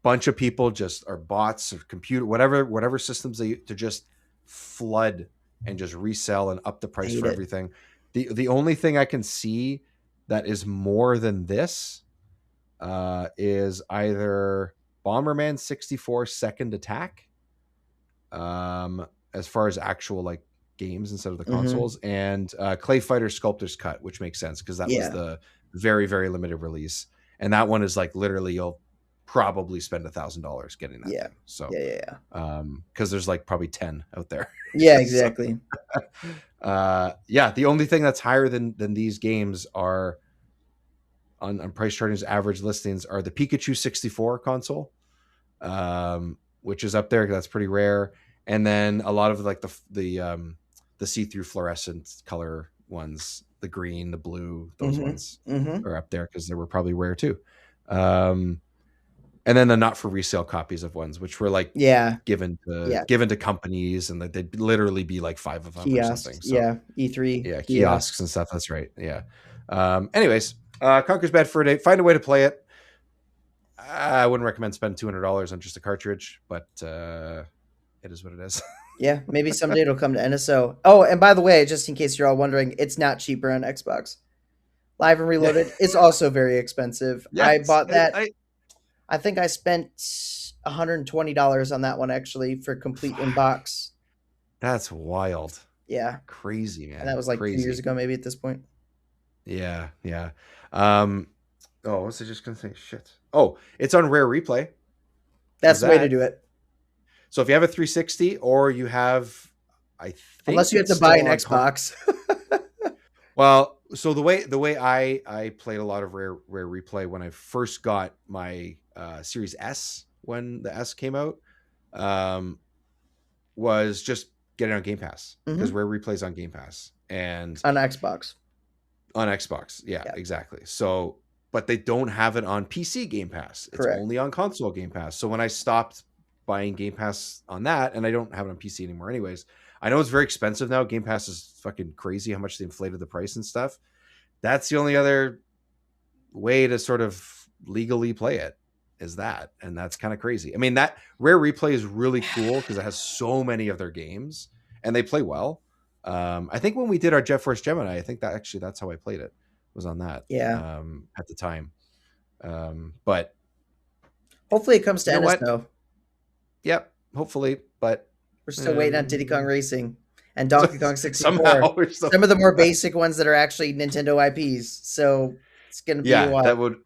bunch of people just are bots or computer whatever systems they to just flood and just resell and up the I price hate for it. everything. The only thing I can see that is more than this is either Bomberman 64 Second Attack, as far as actual like games instead of the Hmm. consoles, and Clay Fighter Sculptor's Cut, which makes sense because that was Yeah, the very very limited release, and that one is like literally you'll probably spend $1,000 getting that yeah, thing. So yeah, yeah, yeah. because there's like probably 10 out there. Yeah, So exactly. yeah, the only thing that's higher than these games are on price charting's average listings are the Pikachu 64 console, which is up there. That's pretty rare. And then a lot of like the see-through fluorescent color ones, the green, the blue, those Hmm. ones Hmm. are up there because they were probably rare too. Um, and then the not for resale copies of ones, which were like Yeah, given to yeah. given to companies, and that they'd literally be like 5 of them or Kiosks. something. So Yeah, E3 yeah, kiosks kiosks. and stuff. That's right. Yeah. Anyways, Conker's Bad for a Day. Find a way to play it. I wouldn't recommend spending $200 on just a cartridge, but it is what it is. Yeah, maybe someday it'll come to NSO. Oh, and by the way, just in case you're all wondering, it's not cheaper on Xbox. Live and Yeah. Reloaded is also very expensive. I Yes. bought that. I I think I spent $120 on that one actually for complete fuck. inbox. That's wild. Yeah, Crazy, and that man. was like 2 years Crazy. ago, maybe at this point. Yeah. Yeah. Um, oh, what was I just gonna say? Shit. Oh, it's on Rare Replay. There's That's the way to that. do it. So if you have a 360 or you have, I Unless think you have it's to buy still an on Xbox. well, so the way I played a lot of Rare Replay when I first got my Series S when the S came out, um, was just get it on Game Pass because Hmm. Rare Replay's on Game Pass and On Xbox. on Xbox. Yeah, Yeah, exactly. So, but they don't have it on PC Game Pass. It's correct. only on console Game Pass. So when I stopped buying Game Pass on that, and I don't have it on PC anymore, anyways. I know it's very expensive now. Game Pass is fucking crazy how much they inflated the price and stuff. That's the only other way to sort of legally play it is that, and that's kind of crazy. I mean, that Rare Replay is really cool because it has so many of their games and they play well. I think when we did our Jet Force Gemini, I think that actually that's how I played it, was on that Yeah. at the time. But Hopefully it comes to you know what? NSO. Yep, hopefully. But We're still waiting on Diddy Kong Racing and Donkey Kong 64. somehow we're still, Some of the more basic ones that are actually Nintendo IPs. So it's going to be a yeah, while. that would,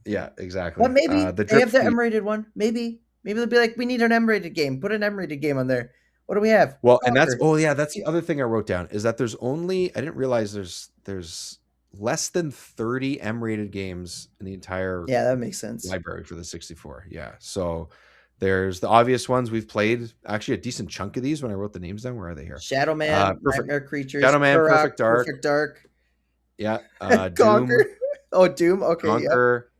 yeah, But exactly. maybe The they drip have the feed. M-rated one. Maybe they'll be like, we need an M-rated game. Put an M-rated game on there. What do we have? Well, and that's Conker. oh yeah, that's the other thing I wrote down is that there's only I didn't realize there's less than 30 M-rated games in the entire Yeah, that makes sense. library for the 64. Yeah. So there's the obvious ones we've played. Actually, a decent chunk of these when I wrote the names down. Where are they here? Shadow Man, Perfect Nightmare Creatures, Shadow Man, Turok, Perfect Dark. Perfect Dark, Yeah. Conker. Doom, Oh, Doom. Okay, yep. Conquer,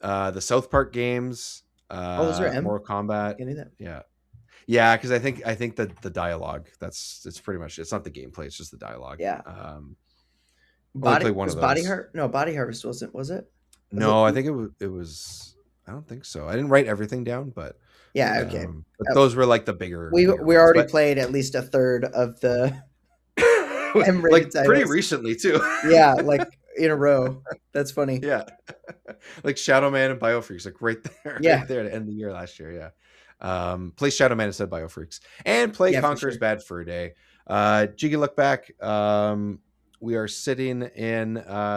the South Park games, Oh, those are M. Mortal Kombat. Getting that. Yeah. Yeah, because I think that the dialogue it's pretty much it's not the gameplay, it's just the dialogue. Yeah. Only Body play one was of Body those. Heart. No, Body Harvest wasn't. Was it? Was it? No, I think it was I don't think so. I didn't write everything down, but Yeah, okay. those were like the bigger We ones. already But played at least a third of the M-rated like pretty titles. recently too. Yeah, like in a row. That's funny. Yeah. Like Shadow Man and Biofreaks, like right there, Yeah. right there at the end of the year last year. Yeah. Play Shadow Man instead of Biofreaks. And play Yeah, for Conker's sure. Bad Fur Day. Jiggy look back. We are sitting in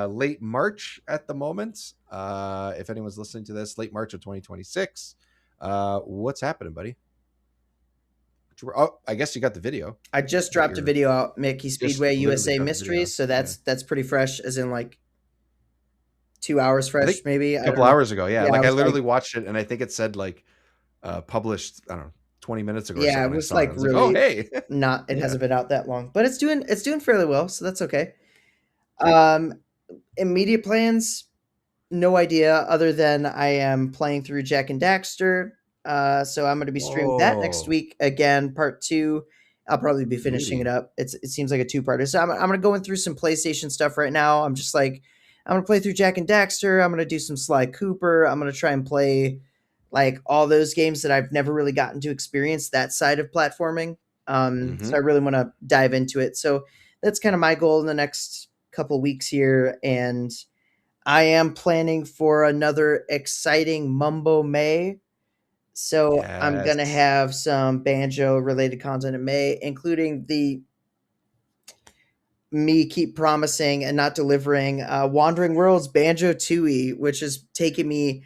late March at the moment. If anyone's listening to this, late March of 2026. What's happening, buddy? Oh, I guess you got the video. I just dropped a video out, Mickey Just Speedway literally USA dropped the video. Mysteries, so that's pretty fresh, as in like 2 hours I fresh, think maybe. a I don't couple know. hours ago. Yeah. Yeah, Like I was literally watched it and I think it said like published, I don't know, 20 minutes ago or yeah, something. it When I was saw it. I like was like, oh, really hey. not. It Yeah. hasn't been out that long, but it's doing fairly well, so that's okay. Immediate plans, no idea, other than I am playing through Jack and Daxter. So I'm going to be streaming that next Whoa. week again, part 2. I'll probably be finishing it Beauty. up. It seems like a 2-parter. So I'm going to go in through some PlayStation stuff right now. I'm just like, I'm going to play through Jack and Daxter. I'm going to do some Sly Cooper. I'm going to try and play like all those games that I've never really gotten to experience that side of platforming. So I really want to dive into it. So that's kind of my goal in the next couple weeks here. And I am planning for another exciting Mumbo May. So I'm going to Yes. have some banjo related content in May, including the me keep promising and not delivering Wandering Worlds Banjo Tooie, which has taken me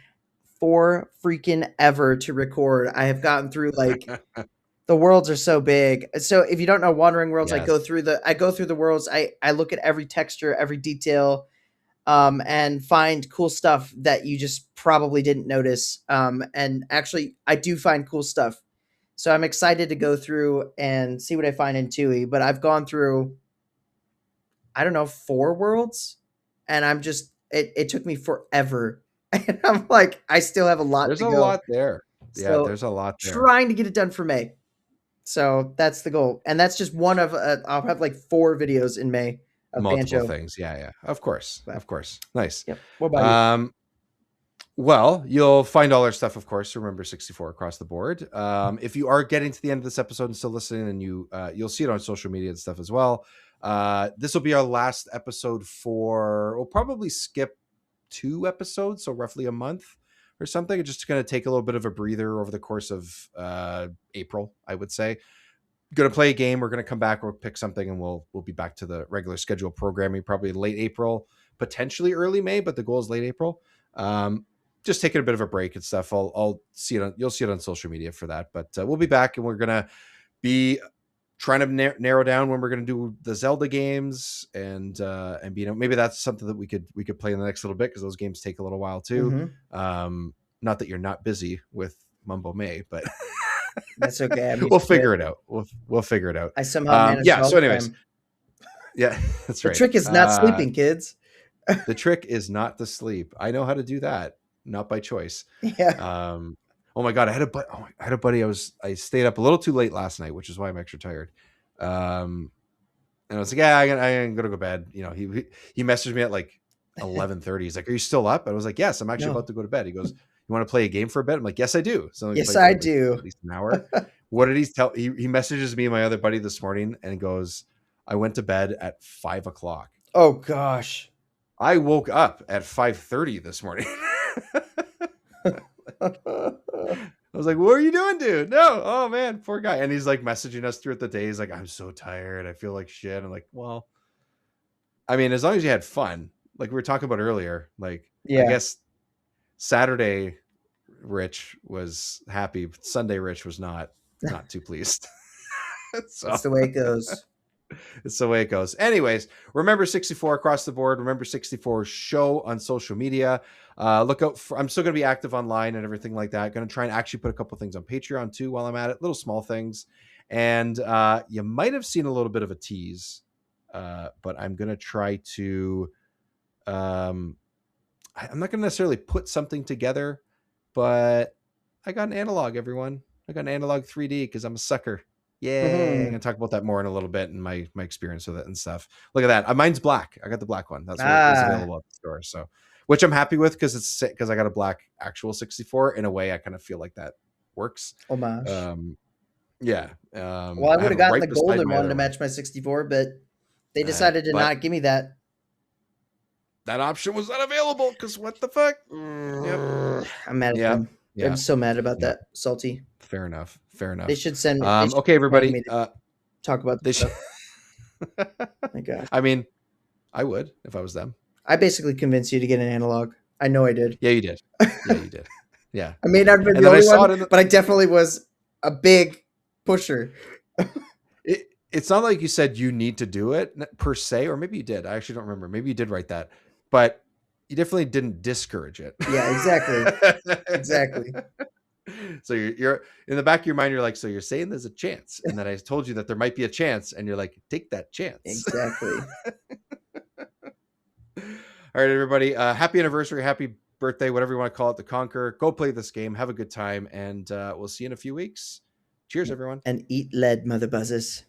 4 freaking ever to record. I have gotten through like the worlds are so big. So if you don't know Wandering Worlds, Yes. I go through the worlds. I look at every texture, every detail, and find cool stuff that you just probably didn't notice. And actually, I do find cool stuff. So I'm excited to go through and see what I find in Tui. But I've gone through, I don't know, 4 worlds, and I'm just it took me forever. And I'm like, I still have a lot There's to a go. lot there. Yeah, So there's a lot there. trying to get it done for May. So that's the goal, and that's just one of. I'll have like 4 videos in May of Multiple banjo. things. Yeah. Of course. Of course. Nice. Yep. What about you? Well, you'll find all our stuff, of course. Remember 64 across the board. If you are getting to the end of this episode and still listening, and you'll see it on social media and stuff as well. This will be our last episode we'll probably skip 2 episodes, so roughly a month or something. It's just going to take a little bit of a breather over the course of April, I would say. Going to play a game. We're going to come back. We'll pick something, and we'll be back to the regular schedule programming, probably late April, potentially early May, but the goal is late April. Just taking a bit of a break and stuff. I'll see it. You'll see it on social media for that. But we'll be back, and we're going to be trying to narrow down when we're going to do the Zelda games, and maybe that's something that we could play in the next little bit, because those games take a little while too. Mm-hmm. Not that you're not busy with Mumbo May, but That's okay. we'll figure it out. We'll figure it out. I somehow managed. Yeah. So, anyways, yeah, that's right. The trick is not sleeping, kids. The trick is not to sleep. I know how to do that, not by choice. Yeah. Oh my god, I had a buddy. I stayed up a little too late last night, which is why I'm extra tired. And I was like, yeah, I'm gonna go to bed. You know, he messaged me at like 11:30. He's like, are you still up? And I was like, yes, I'm actually about to go to bed. He goes, you want to play a game for a bit? I'm like, yes, I do. So yes, I do. At least an hour. What did he tell? He messages me and my other buddy this morning and goes, I went to bed at 5 o'clock. Oh gosh. I woke up at 5:30 this morning. I was like, what are you doing, dude? No. Oh man, poor guy. And he's like messaging us throughout the day. He's like, I'm so tired. I feel like shit. I'm like, well, I mean, as long as you had fun, like we were talking about earlier, like, yeah. I guess Saturday Rich was happy, but Sunday Rich was not too pleased. So that's the way it goes. It's the way it goes. Anyways, remember 64 across the board. Remember 64 show on social media. Look out for, I'm still going to be active online and everything like that. Going to try and actually put a couple things on Patreon too while I'm at it. Little small things. And you might have seen a little bit of a tease, but I'm going to try to, I'm not going to necessarily put something together, but I got an analog, everyone. I got an analog 3D because I'm a sucker. Yay. I'm gonna talk about that more in a little bit and my experience with it and stuff. Look at that. Mine's black. I got the black one. That's what was available at the store. So which I'm happy with because I got a black actual 64. In a way, I kind of feel like that works. Homage. Yeah. Well, I would have gotten the golden one to match my 64, but they decided to not give me that. That option was not available because what the fuck? Yep. I'm mad at them. Yeah. I'm so mad about that. Salty. Fair enough. They should send me. Okay, everybody. Talk about this stuff. My God. I mean, I would if I was them. I basically convinced you to get an analog. I know I did. Yeah, you did. Yeah, you did. Yeah. I may not have been the only one, but I definitely was a big pusher. It's not like you said you need to do it per se, or maybe you did. I actually don't remember. Maybe you did write that, but you definitely didn't discourage it. Yeah, exactly. So you're in the back of your mind, you're like, so you're saying there's a chance, and then I told you that there might be a chance, and you're like, take that chance. Exactly. All right, everybody. Happy anniversary, happy birthday, whatever you want to call it, the Conker. Go play this game, have a good time, and we'll see you in a few weeks. Cheers, everyone. And eat lead, mother buzzers.